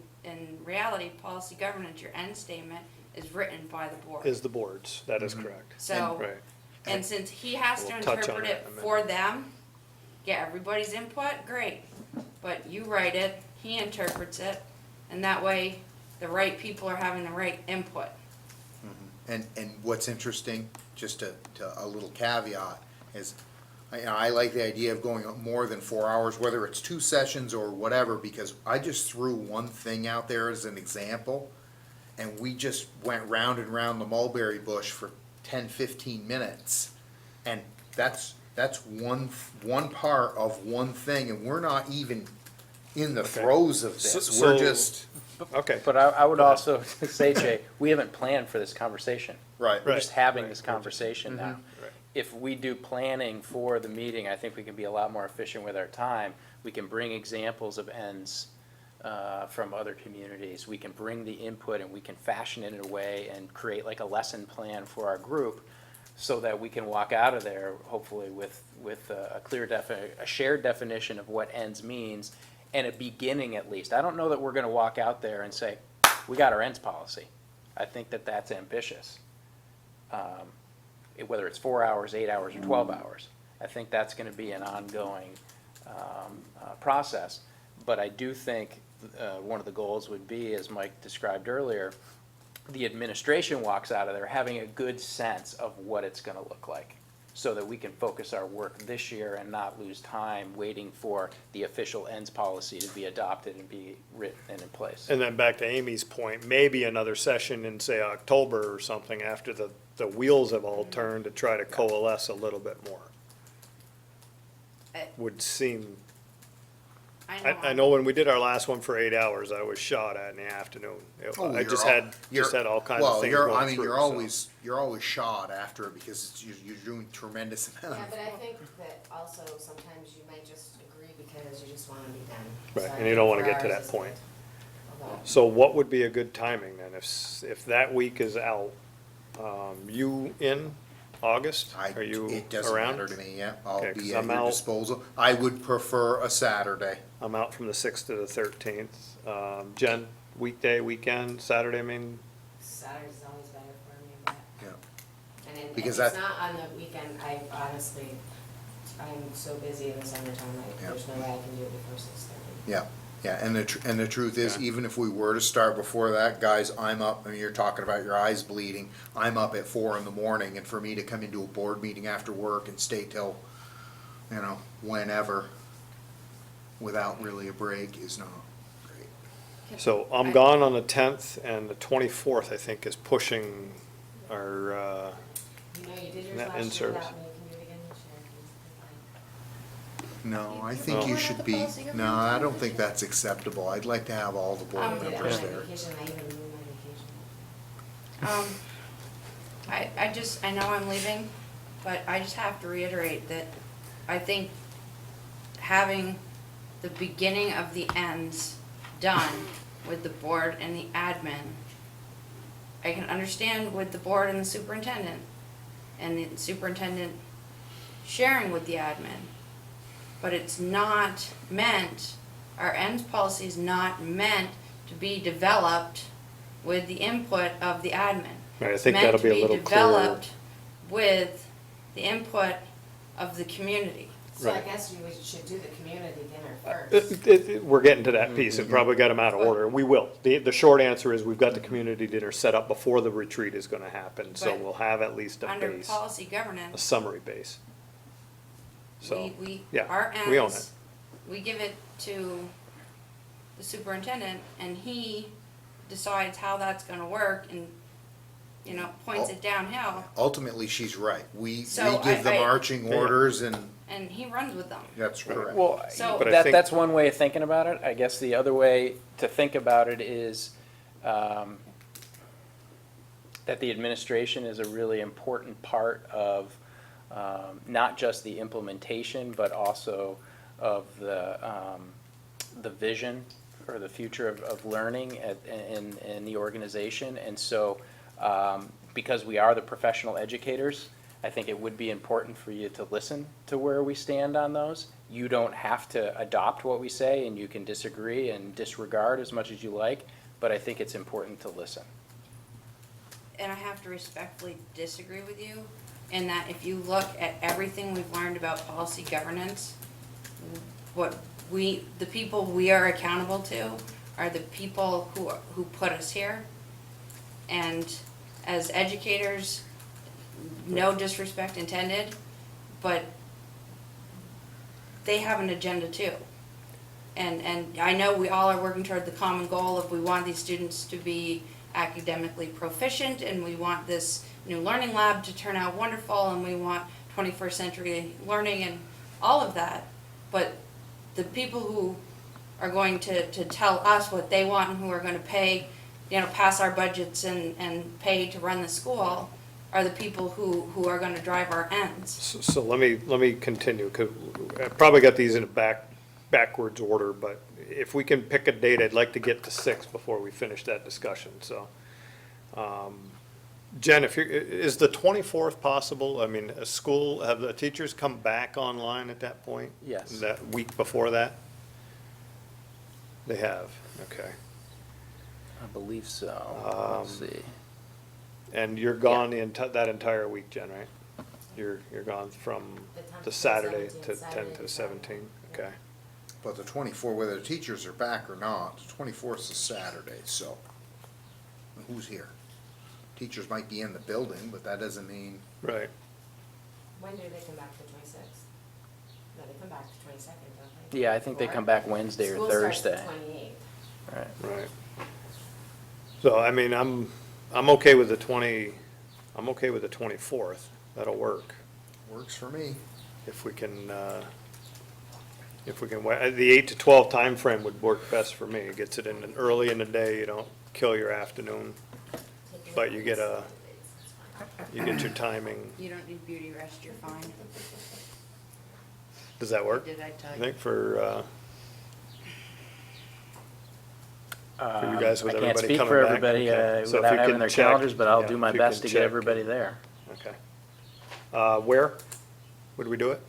Speaker 1: reality, policy governance, your end statement is written by the board.
Speaker 2: Is the boards, that is correct.
Speaker 1: So,
Speaker 2: Right,
Speaker 1: and since he has to
Speaker 2: We'll touch on
Speaker 1: interpret
Speaker 2: that
Speaker 1: it
Speaker 2: in a minute.
Speaker 1: for them, get everybody's input, great. But you write it, he interprets it, and that way, the right people are having the right input.
Speaker 3: And what's interesting, just to a little caveat, is I like the idea of going more than 4 hours, whether it's 2 sessions or whatever, because I just threw one thing out there as an example, and we just went round and round the mulberry bush for 10, 15 minutes. And that's one part of one thing, and we're not even in the throes of this.
Speaker 2: So-
Speaker 3: We're just,
Speaker 2: okay.
Speaker 6: But I would also say, Jay, we haven't planned for this conversation.
Speaker 3: right.
Speaker 6: We're just having
Speaker 2: right.
Speaker 6: this conversation now.
Speaker 2: Right.
Speaker 6: If we do planning for the meeting, I think we can be a lot more efficient with our time. We can bring examples of ends from other communities. We can bring the input and we can fashion it in a way and create like a lesson plan for our group so that we can walk out of there hopefully with a clear a shared definition of what ends means and a beginning at least. I don't know that we're gonna walk out there and say, we got our ends policy. I think that that's ambitious. Whether it's 4 hours, 8 hours, or 12 hours. I think that's gonna be an ongoing process. But I do think one of the goals would be, as Mike described earlier, the administration walks out of there having a good sense of what it's gonna look like, so that we can focus our work this year and not lose time waiting for the official ends policy to be adopted and be written and in place.
Speaker 2: And then back to Amy's point, maybe another session in, say, October or something after the wheels have all turned to try to coalesce a little bit more. Would seem, I know when we did our last one for 8 hours, I was shot at in the afternoon.
Speaker 3: Oh,
Speaker 2: I
Speaker 3: you're
Speaker 2: just
Speaker 3: all-
Speaker 2: had all kinds of things
Speaker 3: Well,
Speaker 2: going through.
Speaker 3: you're
Speaker 2: so.
Speaker 3: always shot after it because you're doing tremendous amount.
Speaker 7: Yeah, but I think that also sometimes you might just agree because you just wanna be done.
Speaker 2: Right,
Speaker 7: So I
Speaker 2: and you don't
Speaker 7: think
Speaker 2: wanna
Speaker 7: 4
Speaker 2: get to
Speaker 7: hours
Speaker 2: that
Speaker 7: is
Speaker 2: point.
Speaker 7: good. about.
Speaker 2: So what would be a good timing then, if that week is out? You in August? Are you
Speaker 3: It doesn't
Speaker 2: around?
Speaker 3: matter to me, yeah, I'll
Speaker 2: Okay, 'cause
Speaker 3: be at
Speaker 2: I'm
Speaker 3: your
Speaker 2: out.
Speaker 3: disposal. I would prefer a Saturday.
Speaker 2: I'm out from the 6th to the 13th. Jen, weekday, weekend, Saturday, I mean,
Speaker 7: Saturday's always better for me, but,
Speaker 3: Yeah.
Speaker 7: and if
Speaker 3: Because
Speaker 7: it's
Speaker 3: that-
Speaker 7: not on the weekend, I honestly, I'm so busy in the summertime,
Speaker 3: Yeah.
Speaker 7: there's no way I can do it before 6:30.
Speaker 3: Yeah, yeah, and the truth is,
Speaker 2: Yeah.
Speaker 3: even if we were to start before that, guys, I'm up, I mean, you're talking about your eyes bleeding. I'm up at 4 in the morning, and for me to come into a board meeting after work and stay till, whenever, without really a break is not great.
Speaker 2: so I'm gone on the 10th, and the 24th, I think, is pushing our,
Speaker 7: You know, you did yours
Speaker 2: Net
Speaker 7: last year
Speaker 2: in-service.
Speaker 7: without me, you can do it again this year.
Speaker 3: No, I
Speaker 1: You
Speaker 3: think
Speaker 2: don't
Speaker 3: you
Speaker 1: want
Speaker 3: should
Speaker 1: the
Speaker 3: be,
Speaker 1: policy
Speaker 3: no,
Speaker 1: governance
Speaker 3: I
Speaker 1: on
Speaker 3: don't
Speaker 1: this
Speaker 3: think
Speaker 1: year?
Speaker 3: that's acceptable. I'd like to have all the board
Speaker 7: I did it on
Speaker 3: members
Speaker 7: my
Speaker 3: there.
Speaker 7: vacation, I even moved my vacation.
Speaker 1: I know I'm leaving, but I just have to reiterate that I think having the beginning of the ends done with the board and the admin, I can understand with the board and the superintendent sharing with the admin, but it's not meant, our ends policy is not meant to be developed with the input of the admin.
Speaker 2: Right, I think that'll be a little
Speaker 1: It's meant to be
Speaker 2: clearer.
Speaker 1: developed with the input of the community.
Speaker 7: So I
Speaker 2: Right.
Speaker 7: guess we should do the community dinner first.
Speaker 2: we're getting to that piece, and probably got them out of order. We will. The short answer is, we've got the community dinner set up before the retreat is gonna happen, so
Speaker 1: But
Speaker 2: we'll have at least a
Speaker 1: Under
Speaker 2: base,
Speaker 1: policy
Speaker 2: a
Speaker 1: governance,
Speaker 2: summary base. So, yeah,
Speaker 1: our
Speaker 2: we own
Speaker 1: ends, we give it to the superintendent, and he decides how that's gonna work and, points it downhill,
Speaker 3: Ultimately, she's right. We
Speaker 1: So
Speaker 3: give the
Speaker 1: I-
Speaker 3: marching
Speaker 2: Yeah.
Speaker 3: orders, and
Speaker 1: and he runs with them.
Speaker 3: that's correct.
Speaker 6: Well,
Speaker 1: So-
Speaker 2: But I think-
Speaker 6: that's one way of thinking about it. I guess the other way to think about it is, that the administration is a really important part of, not just the implementation, but also of the vision or the future of learning in the organization. And so, because we are the professional educators, I think it would be important for you to listen to where we stand on those. You don't have to adopt what we say, and you can disagree and disregard as much as you like, but I think it's important to listen.
Speaker 1: And I have to respectfully disagree with you, in that if you look at everything we've learned about policy governance, the people we are accountable to are the people who put us here. And as educators, no disrespect intended, but they have an agenda too. And I know we all are working toward the common goal of, we want these students to be academically proficient, and we want this new learning lab to turn out wonderful, and we want 21st century learning and all of that. But the people who are going to tell us what they want, and who are gonna pay, pass our budgets and pay to run the school, are the people who are gonna drive our ends.
Speaker 2: So let me continue, 'cause I probably got these in a backwards order, but if we can pick a date, I'd like to get to 6 before we finish that discussion, so. Jen, is the 24th possible? I mean, have the teachers come back online at that point?
Speaker 6: Yes.
Speaker 2: That week before that? They have, okay.
Speaker 6: I believe so. Let's see.
Speaker 2: And you're gone that entire week, Jen, right? You're gone from
Speaker 7: The 10th to
Speaker 2: the
Speaker 7: the
Speaker 2: Saturday
Speaker 7: 17th,
Speaker 2: to 10
Speaker 7: Saturday
Speaker 2: to
Speaker 7: to
Speaker 2: 17, okay.
Speaker 3: But the 24th, whether the teachers are back or not, the 24th is a Saturday, so who's here? Teachers might be in the building, but that doesn't mean,
Speaker 2: Right.
Speaker 7: When do they come back, the 26th? No, they come back the 22nd, don't they?
Speaker 6: Yeah, I think they come back Wednesday or
Speaker 7: School starts the
Speaker 6: Thursday.
Speaker 7: 28th.
Speaker 6: Right.
Speaker 2: Right. So, I mean, I'm okay with the 24th. That'll work.
Speaker 3: works for me.
Speaker 2: If we can, the 8 to 12 timeframe would work best for me. It gets it in early in the day, you don't kill your afternoon, but you get your timing.
Speaker 1: You don't need beauty rest, you're fine.
Speaker 2: Does that work?
Speaker 1: Did I tell
Speaker 2: I
Speaker 1: you?
Speaker 2: think for, for you guys with
Speaker 6: I can't
Speaker 2: everybody
Speaker 6: speak
Speaker 2: coming
Speaker 6: for
Speaker 2: back?
Speaker 6: everybody
Speaker 2: Okay. So if
Speaker 6: without
Speaker 2: you
Speaker 6: having
Speaker 2: can
Speaker 6: their
Speaker 2: check-
Speaker 6: calendars, but I'll
Speaker 2: yeah,
Speaker 6: do my
Speaker 2: if you
Speaker 6: best
Speaker 2: can
Speaker 6: to get
Speaker 2: check
Speaker 6: everybody
Speaker 2: and-
Speaker 6: there.
Speaker 2: Okay. Where would we do it?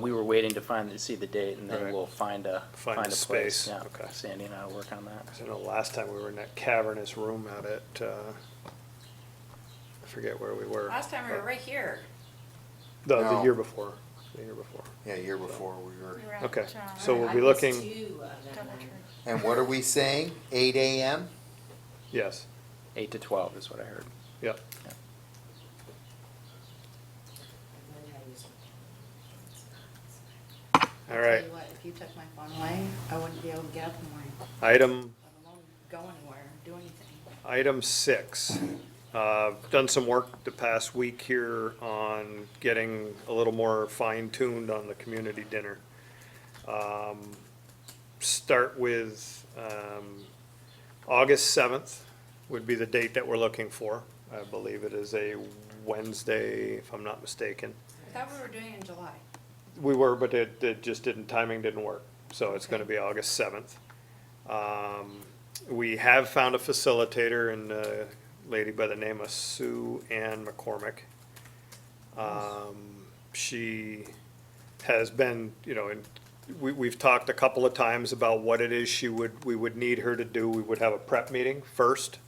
Speaker 6: We were waiting to see the date, and then
Speaker 2: Right.
Speaker 6: we'll find a
Speaker 2: Find a
Speaker 6: place.
Speaker 2: space,
Speaker 6: Yeah,
Speaker 2: okay.
Speaker 6: Sandy and I will work on that.
Speaker 2: 'Cause I know last time we were in that cavernous room out at, I forget where we were.
Speaker 1: Last time we were right here.
Speaker 2: The
Speaker 3: No.
Speaker 2: year before, the year before.
Speaker 3: Yeah, year before we were.
Speaker 8: We were at,
Speaker 2: Okay,
Speaker 8: uh,
Speaker 2: so we'll
Speaker 7: I
Speaker 2: be
Speaker 7: missed
Speaker 2: looking,
Speaker 7: 2 of them
Speaker 8: Double
Speaker 7: then.
Speaker 8: tree.
Speaker 3: And what are we saying? 8 AM?
Speaker 2: yes,
Speaker 6: 8 to 12 is what I heard.
Speaker 2: yep.
Speaker 6: Yeah.
Speaker 7: I learned how to use
Speaker 2: All
Speaker 1: I'll
Speaker 2: right.
Speaker 1: tell you what, if you took my phone away, I wouldn't be able to get up in the morning,
Speaker 2: Item,
Speaker 1: let alone go anywhere, do anything.
Speaker 2: item 6. Done some work the past week here on getting a little more fine-tuned on the community dinner. Start with, August 7th would be the date that we're looking for. I believe it is a Wednesday, if I'm not mistaken.
Speaker 1: I thought we were doing it in July.
Speaker 2: We were, but it just timing didn't work, so it's gonna
Speaker 1: Okay.
Speaker 2: be August 7th. We have found a facilitator in a lady by the name of Sue Ann McCormick. She has been, and we've talked a couple of times about what it is we would need her to do. We would have a prep meeting first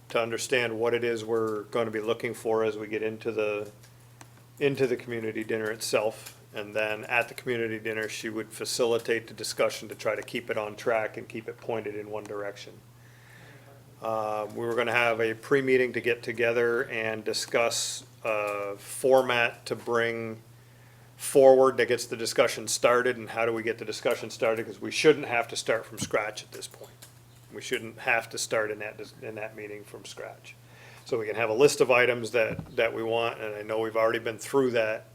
Speaker 2: to understand what it is we're gonna be looking for as we get into the community dinner itself. And then at the community dinner, she would facilitate the discussion to try to keep it on track and keep it pointed in one direction. We were gonna have a pre-meeting to get together and discuss a format to bring forward that gets the discussion started, and how do we get the discussion started, because we shouldn't have to start from scratch at this point. We shouldn't have to start in that meeting from scratch. So we can have a list of items that we want, and I know we've already been through that,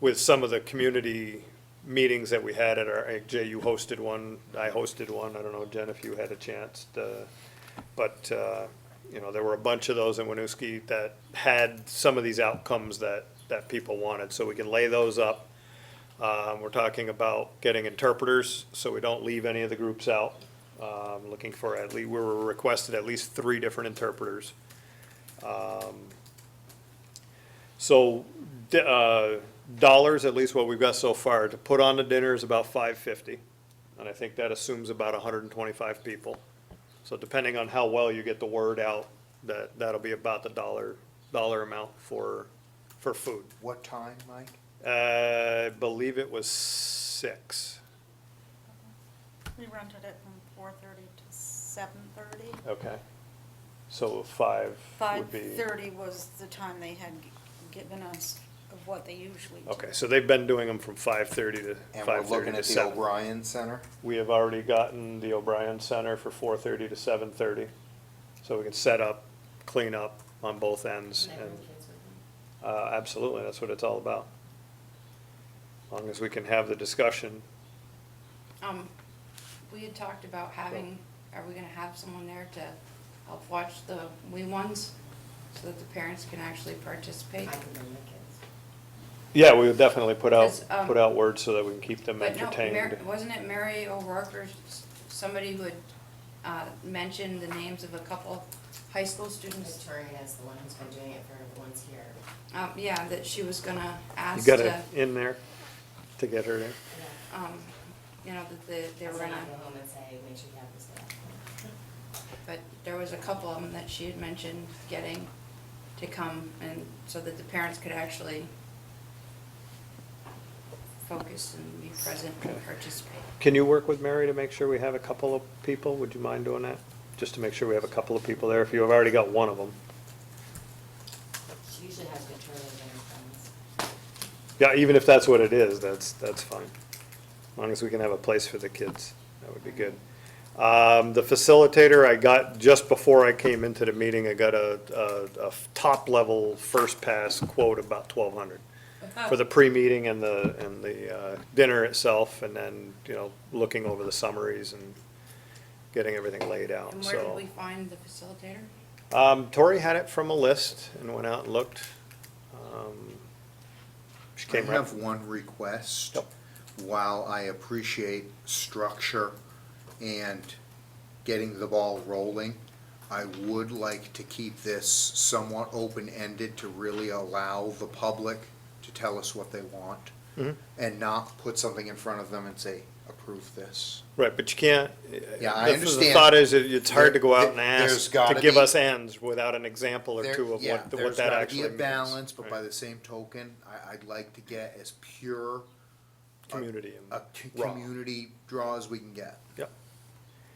Speaker 2: with some of the community meetings that we had at our, Jay, you hosted one, I hosted one, I don't know, Jen, if you had a chance to, but, there were a bunch of those in Winooski that had some of these outcomes that people wanted, so we can lay those up. We're talking about getting interpreters, so we don't leave any of the groups out. Looking for we were requested at least 3 different interpreters. So, dollars, at least what we've got so far, to put on the dinner is about $550, and I think that assumes about 125 people. So depending on how well you get the word out, that'll be about the dollar amount for food.
Speaker 3: What time, Mike?
Speaker 2: I believe it was 6.
Speaker 8: We rented it from 4:30 to 7:30.
Speaker 2: Okay. So 5 would be.
Speaker 8: 5:30 was the time they had given us of what they usually do.
Speaker 2: Okay, so they've been doing them from 5:30 to
Speaker 3: And we're
Speaker 2: 5:30
Speaker 3: looking
Speaker 2: to
Speaker 3: at the
Speaker 2: 7.
Speaker 3: O'Brien Center?
Speaker 2: We have already gotten the O'Brien Center for 4:30 to 7:30, so we can set up, clean up on both ends,
Speaker 7: Can I bring
Speaker 2: and,
Speaker 7: kids with me?
Speaker 2: absolutely, that's what it's all about. As long as we can have the discussion.
Speaker 1: We had talked about are we gonna have someone there to help watch the wee ones, so that the parents can actually participate?
Speaker 7: I can bring the kids.
Speaker 2: Yeah, we would definitely put out,
Speaker 1: Because,
Speaker 2: put out words so that we can keep them
Speaker 1: But no,
Speaker 2: entertained.
Speaker 1: wasn't it Mary O'Rourke or somebody who had mentioned the names of a couple high school students?
Speaker 7: Victoria is the one who's been doing it for the ones here.
Speaker 1: Yeah, that she was gonna
Speaker 2: You
Speaker 1: ask
Speaker 2: got
Speaker 1: to,
Speaker 2: it in there to get her there?
Speaker 1: that they were
Speaker 7: So then
Speaker 1: gonna,
Speaker 7: I go home and say, make sure you have this stuff.
Speaker 1: but there was a couple of them that she had mentioned getting to come, and so that the parents could actually focus and be present and participate.
Speaker 2: Can you work with Mary to make sure we have a couple of people? Would you mind doing that? Just to make sure we have a couple of people there, if you have already got one of them.
Speaker 7: She usually has Victoria and her friends.
Speaker 2: Yeah, even if that's what it is, that's fine. As long as we can have a place for the kids, that would be good. The facilitator, I got, just before I came into the meeting, I got a top-level first pass quote about 1,200 for the pre-meeting and the dinner itself, and then, looking over the summaries and getting everything laid out,
Speaker 1: And
Speaker 2: so.
Speaker 1: where did we find the facilitator?
Speaker 2: Tori had it from a list and went out and looked. She
Speaker 3: I
Speaker 2: came right.
Speaker 3: have one request.
Speaker 2: Yep.
Speaker 3: While I appreciate structure and getting the ball rolling. I would like to keep this somewhat open-ended to really allow the public to tell us what they want, and not put something in front of them and say, approve this.
Speaker 2: Right, but you can't.
Speaker 3: Yeah, I
Speaker 2: the
Speaker 3: understand.
Speaker 2: thought is, it's hard to go out and
Speaker 3: There's
Speaker 2: ask to
Speaker 3: gotta
Speaker 2: give
Speaker 3: be-
Speaker 2: us ends without an example or two of
Speaker 3: Yeah,
Speaker 2: what
Speaker 3: there's
Speaker 2: that
Speaker 3: gotta
Speaker 2: actually
Speaker 3: be a
Speaker 2: means.
Speaker 3: balance, but by
Speaker 2: Right.
Speaker 3: the same token, I'd like to get as pure
Speaker 2: Community and
Speaker 3: a
Speaker 2: raw.
Speaker 3: community draw as we can get.
Speaker 2: Yep.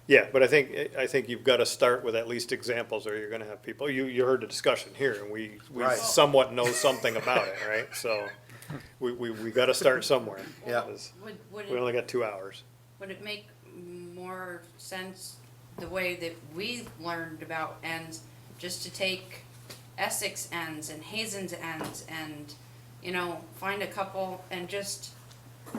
Speaker 2: Yeah, but I think you've gotta start with at least examples, or you're gonna have people, you heard the discussion here, and we
Speaker 3: Right.
Speaker 2: somewhat know something about it, right? So, we gotta start somewhere.
Speaker 3: Yeah.
Speaker 2: 'Cause
Speaker 1: Would
Speaker 2: We only
Speaker 1: it,
Speaker 2: got 2 hours.
Speaker 1: would it make more sense, the way that we learned about ends, just to take Essex ends and Hazen's ends and, you know, find a couple and just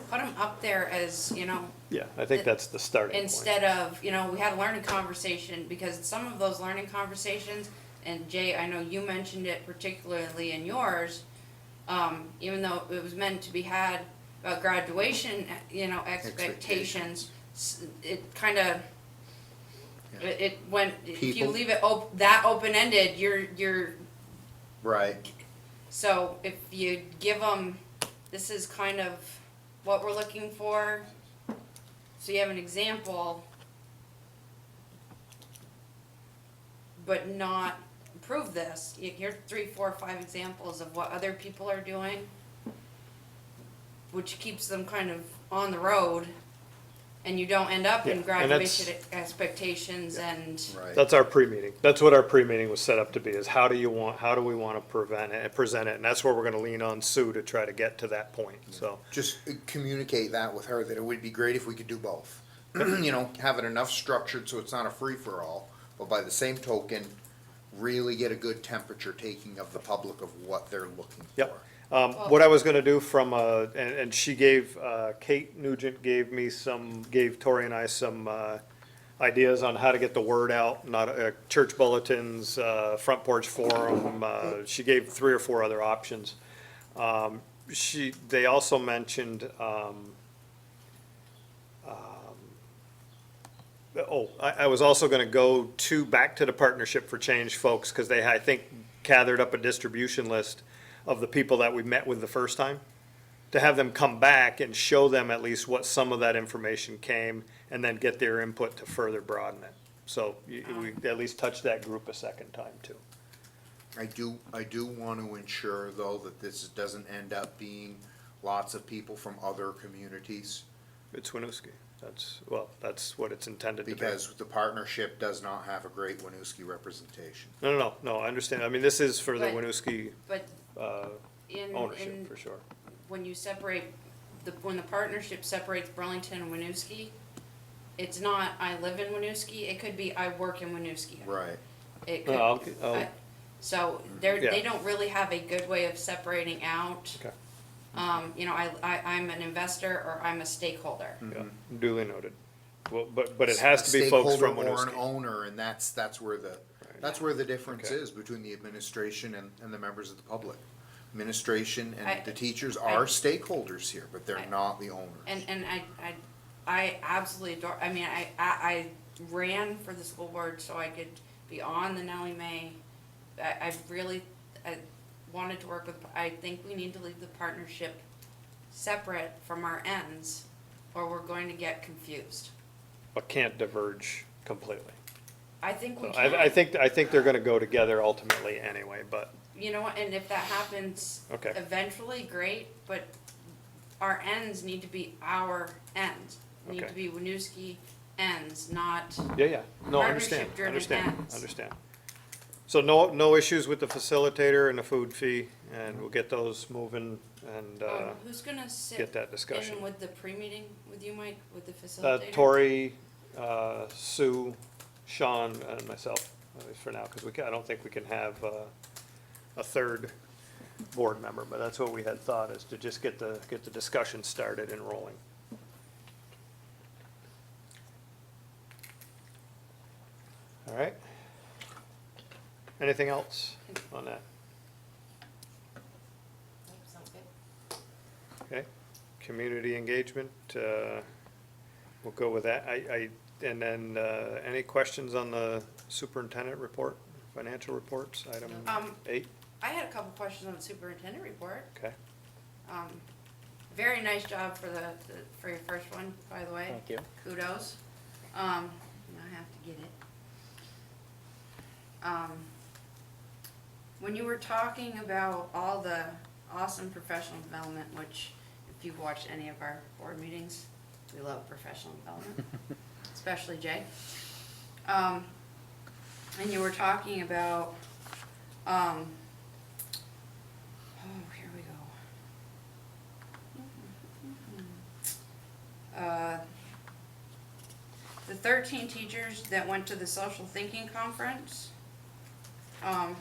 Speaker 1: put them up there as, you know,
Speaker 2: Yeah, I think that's the starting point.
Speaker 1: instead of, you know, we had a learning conversation, because some of those learning conversations, and Jay, I know you mentioned it particularly in yours, even though it was meant to be had about graduation, you know, expectations, it kinda, it went, if you
Speaker 3: People-
Speaker 1: leave it that open-ended, you're,
Speaker 3: Right.
Speaker 1: so if you give them, this is kind of what we're looking for, so you have an example, but not prove this. Here's 3, 4, 5 examples of what other people are doing, which keeps them kind of on the road, and you don't end up
Speaker 2: Yeah,
Speaker 1: in
Speaker 2: and
Speaker 1: graduation expectations and,
Speaker 3: Right.
Speaker 2: That's our pre-meeting. That's what our pre-meeting was set up to be, is how do we want to present it? And that's where we're gonna lean on Sue to try to get to that point, so.
Speaker 3: Just communicate that with her, that it would be great if we could do both. You know, have it enough structured so it's not a free-for-all, but by the same token, really get a good temperature taking of the public of what they're looking for.
Speaker 2: Yep. What I was gonna do from, and she gave, Kate Nugent gave Tori and I some, ideas on how to get the word out, not, church bulletins, front porch forum, she gave 3 or 4 other options. They also mentioned, I was also gonna go back to the Partnership for Change folks, cause they, I think, gathered up a distribution list of the people that we met with the first time, to have them come back and show them at least what some of that information came, and then get their input to further broaden it. So we at least touch that group a second time too.
Speaker 3: I do want to ensure, though, that this doesn't end up being lots of people from other communities,
Speaker 2: It's Winooski. That's what it's intended to be.
Speaker 3: because the partnership does not have a great Winooski representation.
Speaker 2: No, I understand. I mean, this is for the
Speaker 1: But-
Speaker 2: Winooski,
Speaker 1: but in,
Speaker 2: ownership, for sure.
Speaker 1: when you separate, when the partnership separates Burlington and Winooski, it's not, I live in Winooski, it could be, I work in Winooski.
Speaker 3: Right.
Speaker 1: It
Speaker 2: No,
Speaker 1: could,
Speaker 2: I'll-
Speaker 1: so
Speaker 2: Yeah.
Speaker 1: they don't really have a good way of separating out.
Speaker 2: Okay.
Speaker 1: You know, I'm an investor or I'm a stakeholder.
Speaker 2: Yeah, duly noted. Well, but it has to be folks from
Speaker 3: Stakeholder or an
Speaker 2: Winooski.
Speaker 3: owner, and that's where the difference
Speaker 2: Okay.
Speaker 3: is between the administration and the members of the public. Administration
Speaker 1: I-
Speaker 3: and the teachers
Speaker 1: I-
Speaker 3: are stakeholders here, but they're
Speaker 1: I-
Speaker 3: not the owners.
Speaker 1: And I absolutely adore, I mean, I ran for the school board so I could be on the Nellie Mae. I really, wanted to work with, I think we need to leave the partnership separate from our ends, or we're going to get confused.
Speaker 2: But can't diverge completely.
Speaker 1: I think we
Speaker 2: So
Speaker 1: can.
Speaker 2: I think they're gonna go together ultimately anyway, but,
Speaker 1: You know what, and if that happens
Speaker 2: Okay.
Speaker 1: eventually, great, but our ends need to be our ends. Need
Speaker 2: Okay.
Speaker 1: to be Winooski ends, not,
Speaker 2: yeah, no, I understand,
Speaker 1: Partnership-driven ends.
Speaker 2: understand. So no issues with the facilitator and the food fee, and we'll get those moving and,
Speaker 1: who's gonna sit
Speaker 2: get that discussion.
Speaker 1: in with the pre-meeting with you, Mike, with the facilitator?
Speaker 2: Tori, Sue, Sean, and myself, at least for now, because I don't think we can have a third board member, but that's what we had thought, is to just get the discussion started and rolling. All right. Anything else on that?
Speaker 7: Sounds good.
Speaker 2: Okay, community engagement, we'll go with that. And then, any questions on the superintendent report, financial reports, item 8?
Speaker 1: I had a couple questions on the superintendent report.
Speaker 2: Okay,
Speaker 1: Very nice job for for your first one, by the way.
Speaker 6: Thank you.
Speaker 1: Kudos. Now I have to get it. When you were talking about all the awesome professional development, which if you've watched any of our board meetings, we love professional development, especially Jay. And you were talking about, oh, here we go. The 13 teachers that went to the social thinking conference, and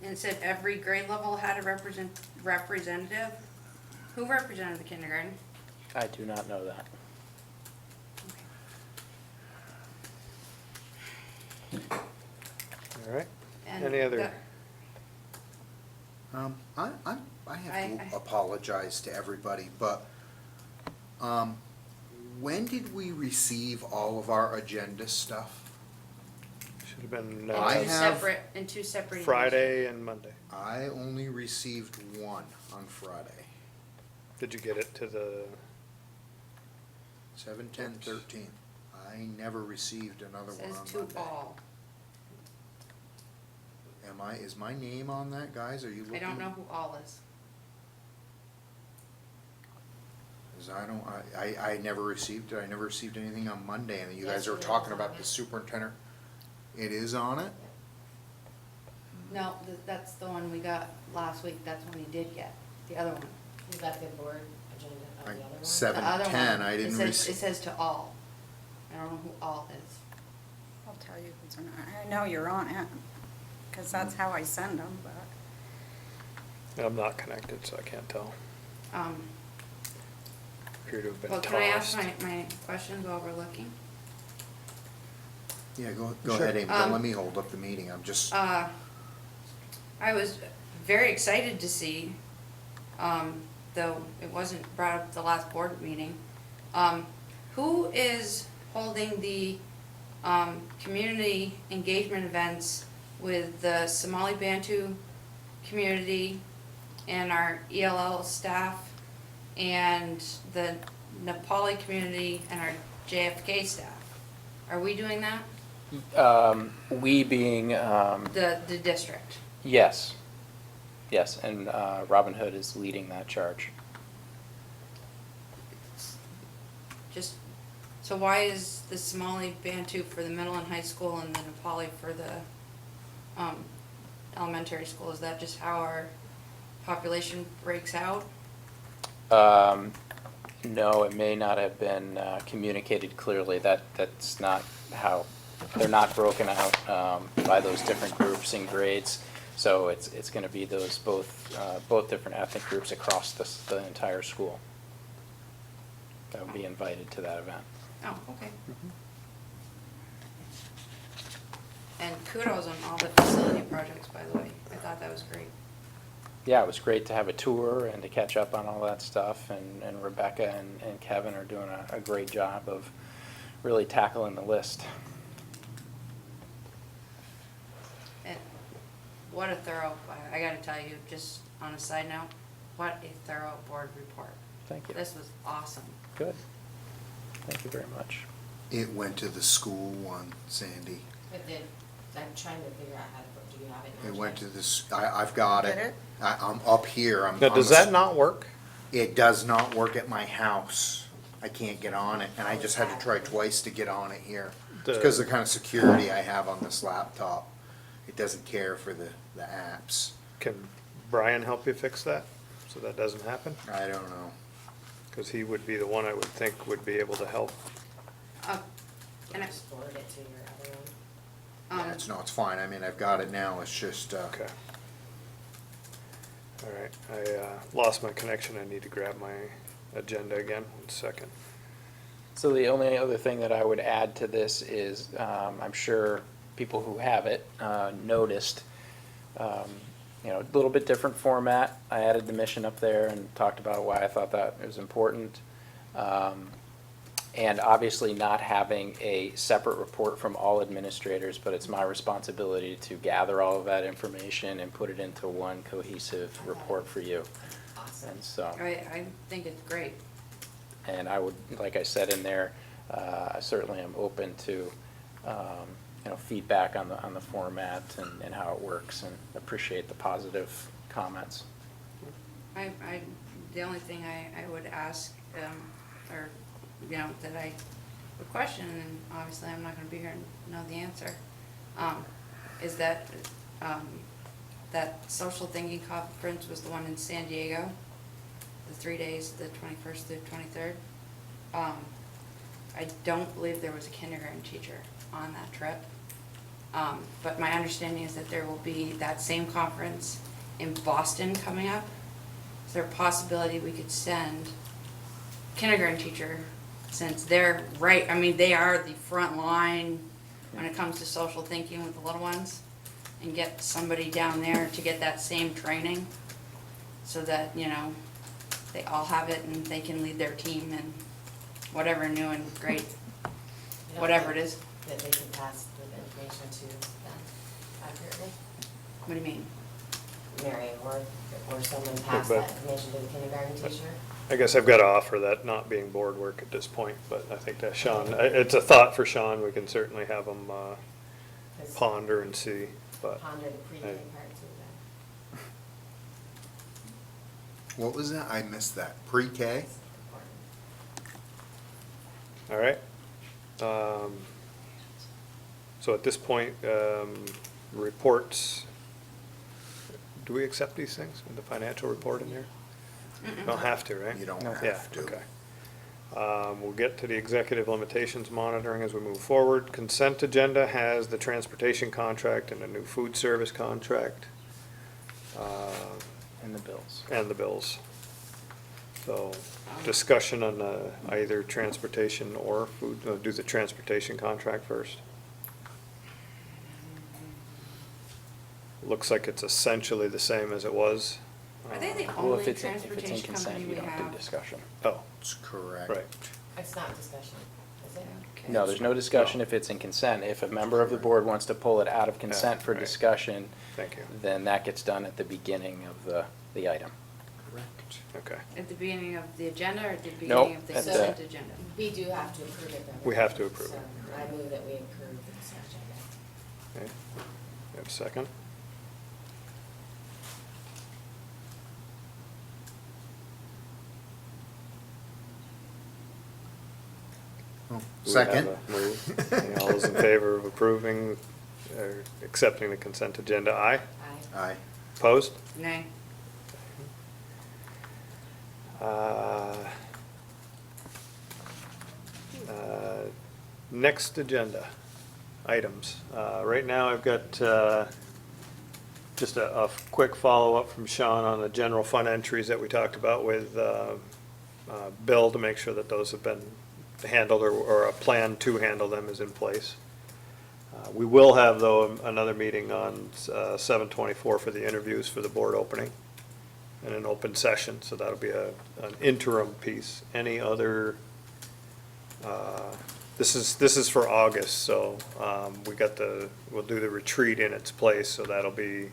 Speaker 1: it said every grade level had a representative. Who represented the kindergarten?
Speaker 6: I do not know that.
Speaker 2: all right.
Speaker 1: And
Speaker 2: Any other?
Speaker 3: I have
Speaker 1: I-
Speaker 3: to apologize to everybody, but, when did we receive all of our agenda stuff?
Speaker 2: Should have been
Speaker 1: In two separate emails.
Speaker 2: Friday and Monday.
Speaker 3: I only received one on Friday,
Speaker 2: Did you get it to the,
Speaker 3: 7/10/13. I never received another one
Speaker 1: Says
Speaker 3: on
Speaker 1: to
Speaker 3: Monday.
Speaker 1: all.
Speaker 3: Is my name on that, guys? Are you looking?
Speaker 1: I don't know who all is.
Speaker 3: 'Cause I never received it. I never received anything on Monday, and you
Speaker 7: Yes,
Speaker 3: guys are
Speaker 7: it is
Speaker 3: talking
Speaker 7: on
Speaker 3: about
Speaker 7: it.
Speaker 3: the superintendent. It is on it?
Speaker 1: No, that's the one we got last week, that's one he did get, the other one.
Speaker 7: You got the board agenda of the other one?
Speaker 1: The
Speaker 3: 7/10,
Speaker 1: other one,
Speaker 3: I didn't
Speaker 1: it says,
Speaker 3: receive.
Speaker 1: it says to all. I don't know who all is.
Speaker 8: I'll tell you who's on it. I know you're on it, because that's how I send them, but.
Speaker 2: I'm not connected, so I can't tell. Appear to have been
Speaker 1: Well,
Speaker 2: tossed.
Speaker 1: can I ask my questions while we're looking?
Speaker 3: Yeah, go
Speaker 2: Sure.
Speaker 3: ahead, Amy. Don't let me hold up the meeting. I'm just,
Speaker 1: I was very excited to see, though it wasn't brought up at the last board meeting, who is holding the, community engagement events with the Somali Bantu community and our ELL staff and the Nepali community and our JFK staff? Are we doing that?
Speaker 6: We being,
Speaker 1: The district?
Speaker 6: yes, yes, and Robin Hood is leading that charge.
Speaker 1: Just, so why is the Somali Bantu for the middle and high school and the Nepali for the elementary school? Is that just how our population breaks out?
Speaker 6: No, it may not have been communicated clearly. That's not how, they're not broken out by those different groups and grades. So it's gonna be those both different ethnic groups across the entire school that would be invited to that event.
Speaker 1: Oh, okay. And kudos on all the facility projects, by the way. I thought that was great.
Speaker 6: Yeah, it was great to have a tour and to catch up on all that stuff, and Rebecca and Kevin are doing a great job of really tackling the list.
Speaker 1: And what a thorough, I gotta tell you, just on a side note, what a thorough board report.
Speaker 6: Thank you.
Speaker 1: This was awesome.
Speaker 6: Good. Thank you very much.
Speaker 3: it went to the school one, Sandy.
Speaker 7: It did. I'm trying to figure out how to put, do you have it now?
Speaker 3: It went to
Speaker 7: Jeff?
Speaker 3: this, I've got
Speaker 8: Did
Speaker 3: it.
Speaker 8: it?
Speaker 3: I'm up here. I'm
Speaker 2: Now,
Speaker 3: on
Speaker 2: does
Speaker 3: the-
Speaker 2: that not work?
Speaker 3: It does not work at my house. I can't get on it, and I just had to try twice to get on it here. It's
Speaker 2: The-
Speaker 3: because of the kind of security I have on this laptop. It doesn't care for the apps.
Speaker 2: Can Brian help you fix that, so that doesn't happen?
Speaker 3: I don't know.
Speaker 2: Because he would be the one I would think would be able to help.
Speaker 1: And I,
Speaker 7: Just forward it to your other one.
Speaker 3: Yeah, it's fine. I mean, I've got it now. It's just,
Speaker 2: Okay. All right, I lost my connection. I need to grab my agenda again. 1 second.
Speaker 6: So the only other thing that I would add to this is, I'm sure people who have it noticed, a little bit different format. I added the mission up there and talked about why I thought that was important. And obviously not having a separate report from all administrators, but it's my responsibility to gather all of that information and put it into one cohesive report for you.
Speaker 7: Awesome.
Speaker 6: And so,
Speaker 1: I think it's great.
Speaker 6: and I would, like I said in there, I certainly am open to, feedback on the format and how it works, and appreciate the positive comments.
Speaker 1: The only thing I would ask, or, that I would question, and obviously I'm not gonna be here and know the answer, is that, that social thinking conference was the one in San Diego, the 3 days, the 21st through 23rd. I don't believe there was a kindergarten teacher on that trip. But my understanding is that there will be that same conference in Boston coming up. Is there a possibility we could send kindergarten teacher, since they're right, they are the front line when it comes to social thinking with the little ones, and get somebody down there to get that same training, so that, they all have it and they can lead their team and whatever new and great,
Speaker 7: You don't
Speaker 1: whatever it
Speaker 7: think
Speaker 1: is.
Speaker 7: That they can pass the information to them accurately?
Speaker 1: What do you mean?
Speaker 7: Mary, or someone pass
Speaker 2: But-
Speaker 7: that information to the kindergarten teacher?
Speaker 2: I guess I've got to offer that not being board work at this point, but I think that Sean, it's a thought for Sean, we can certainly have him
Speaker 7: 'Cause
Speaker 2: ponder and see, but.
Speaker 7: Ponder the pre-K
Speaker 2: I-
Speaker 7: part too then.
Speaker 3: What was that? I missed that. Pre-K?
Speaker 7: It's important.
Speaker 2: All right. So at this point, reports, do we accept these things with the financial report in there? Don't have to, right?
Speaker 3: You don't
Speaker 6: No.
Speaker 2: Yeah,
Speaker 3: have to.
Speaker 2: okay. We'll get to the executive limitations monitoring as we move forward. Consent agenda has the transportation contract and a new food service contract,
Speaker 6: And the bills.
Speaker 2: and the bills. So discussion on either transportation or food, do the transportation contract first. Looks like it's essentially the same as it was.
Speaker 1: Are they the
Speaker 6: Well,
Speaker 1: only
Speaker 6: if it's in
Speaker 1: transportation
Speaker 6: consent,
Speaker 1: company
Speaker 6: you
Speaker 1: we
Speaker 6: don't do
Speaker 1: have?
Speaker 6: discussion.
Speaker 2: Oh,
Speaker 3: That's correct.
Speaker 2: right.
Speaker 7: It's not discussion, is it?
Speaker 1: Okay.
Speaker 6: No, there's no discussion if it's in consent. If a member of the board wants to pull it out of consent for
Speaker 2: right.
Speaker 6: discussion,
Speaker 2: Thank you.
Speaker 6: then that gets done at the beginning of the item.
Speaker 3: Correct.
Speaker 2: Okay.
Speaker 1: At the beginning of the agenda, or at the
Speaker 6: Nope,
Speaker 1: beginning of the
Speaker 6: at the-
Speaker 1: consent agenda?
Speaker 7: We do have to approve it though.
Speaker 2: We have to approve
Speaker 7: So
Speaker 2: it.
Speaker 7: I move that we approve the consent agenda.
Speaker 2: Okay. You have a second?
Speaker 3: Oh,
Speaker 2: Do we have
Speaker 3: Second.
Speaker 2: a move? Any All those in favor of approving or accepting the consent agenda, aye?
Speaker 7: Aye.
Speaker 3: Aye.
Speaker 2: Opposed?
Speaker 1: Nay.
Speaker 2: Uh, Next agenda items. Right now, I've got just a quick follow-up from Sean on the general fund entries that we talked about with Bill to make sure that those have been handled, or a plan to handle them is in place. We will have, though, another meeting on 7/24 for the interviews for the board opening, and an open session, so that'll be an interim piece. Any other, this is for August, so we'll do the retreat in its place, so that'll be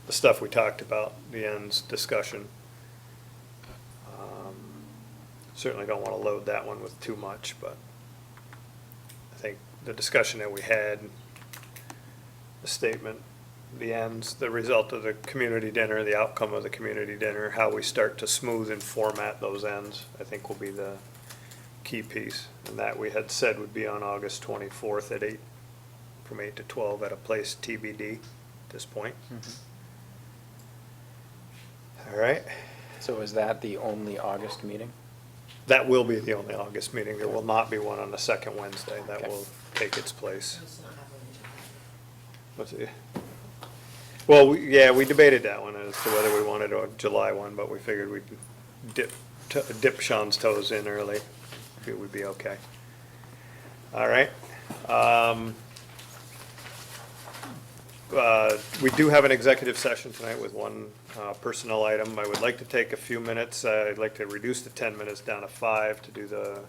Speaker 2: the stuff we talked about, the ends discussion. Certainly don't want to load that one with too much, but I think the discussion that we had, the statement, the ends, the result of the community dinner, the outcome of the community dinner, how we start to smooth and format those ends, I think will be the key piece. And that we had said would be on August 24th at 8, from 8 to 12 at a place TBD at this point. All right,
Speaker 6: So is that the only August meeting?
Speaker 2: that will be the only August meeting. There will not be one on the second Wednesday. That
Speaker 6: Okay.
Speaker 2: will take its place.
Speaker 7: We just don't have one in July.
Speaker 2: What's it? Well, yeah, we debated that one as to whether we wanted a July one, but we figured we'd dip Sean's toes in early. It would be okay. All right. We do have an executive session tonight with one personnel item. I would like to take a few minutes. I'd like to reduce the 10 minutes down to 5 to do the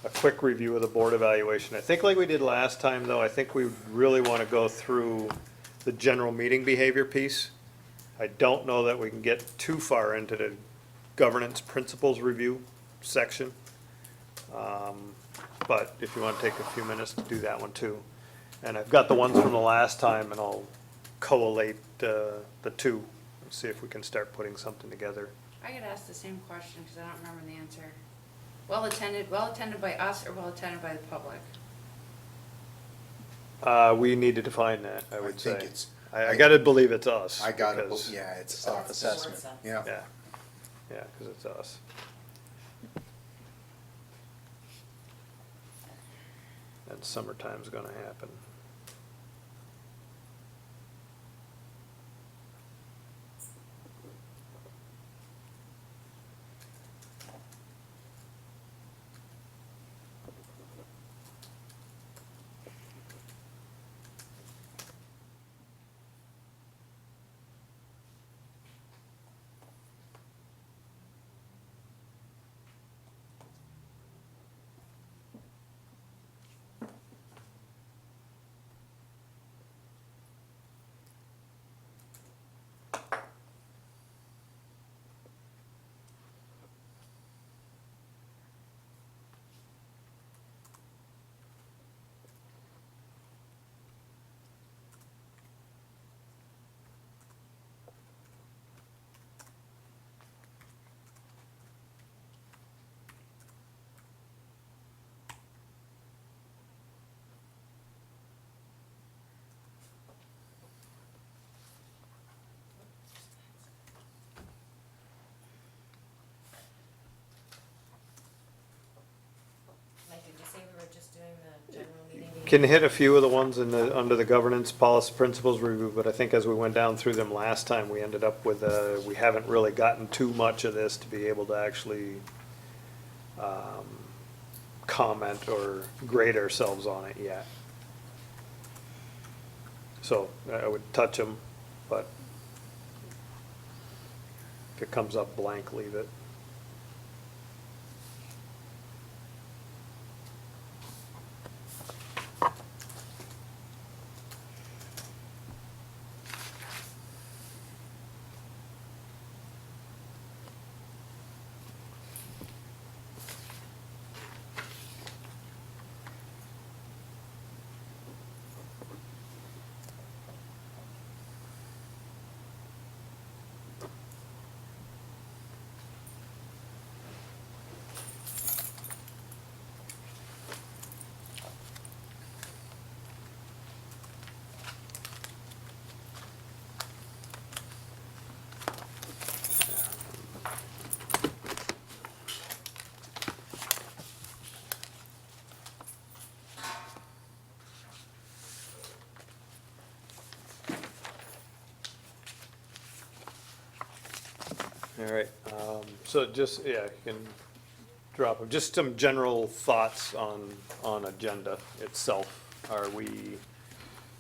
Speaker 2: a quick review of the board evaluation. I think like we did last time, though, I think we really want to go through the general meeting behavior piece. I don't know that we can get too far into the governance principles review section. But if you want to take a few minutes to do that one too. And I've got the ones from the last time, and I'll collate the two and see if we can start putting something together.
Speaker 1: I get asked the same question because I don't remember the answer. Well attended by us or well attended by the public?
Speaker 2: We need to define that, I would say.
Speaker 3: think it's-
Speaker 2: I gotta believe it's us.
Speaker 3: I got it,
Speaker 2: because-
Speaker 3: yeah, it's,
Speaker 6: Self-assessment.
Speaker 7: That's the word
Speaker 3: yeah.
Speaker 2: Yeah, yeah, because it's us. And summertime's gonna happen.
Speaker 7: Mike, did you say we were just doing the general meeting?
Speaker 2: Can hit a few of the ones in the, under the governance policy principles review, but I think as we went down through them last time, we ended up with, we haven't really gotten too much of this to be able to actually, comment or grade ourselves on it yet. So I would touch them, but if it comes up blank, leave it. All right, so just, yeah, you can drop them, just some general thoughts on agenda itself. Are we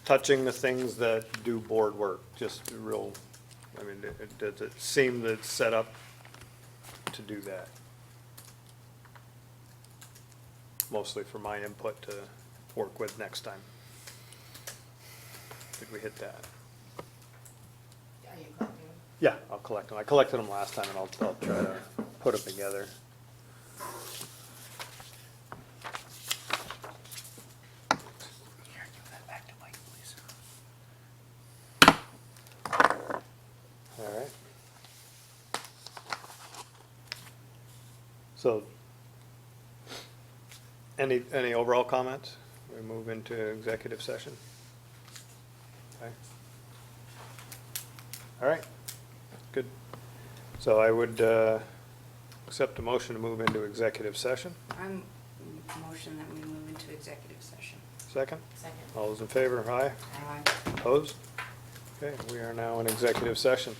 Speaker 2: touching the things that do board work, just real, I mean, does it seem that it's set up to do that? Mostly for my input to work with next time. Did we hit that?
Speaker 7: Are you collecting them?
Speaker 2: Yeah, I'll collect them. I collected them last time, and I'll try to put them together.
Speaker 3: Here, give that back to Mike, please.
Speaker 2: All right. So, any overall comments? We move into executive session? Okay. All right, good. So I would accept a motion to move into executive session.
Speaker 1: I'm motion that we move into executive session.
Speaker 2: Second?
Speaker 7: Second.
Speaker 2: All those in favor, aye?
Speaker 1: Aye.
Speaker 2: Opposed? Okay, we are now in executive session.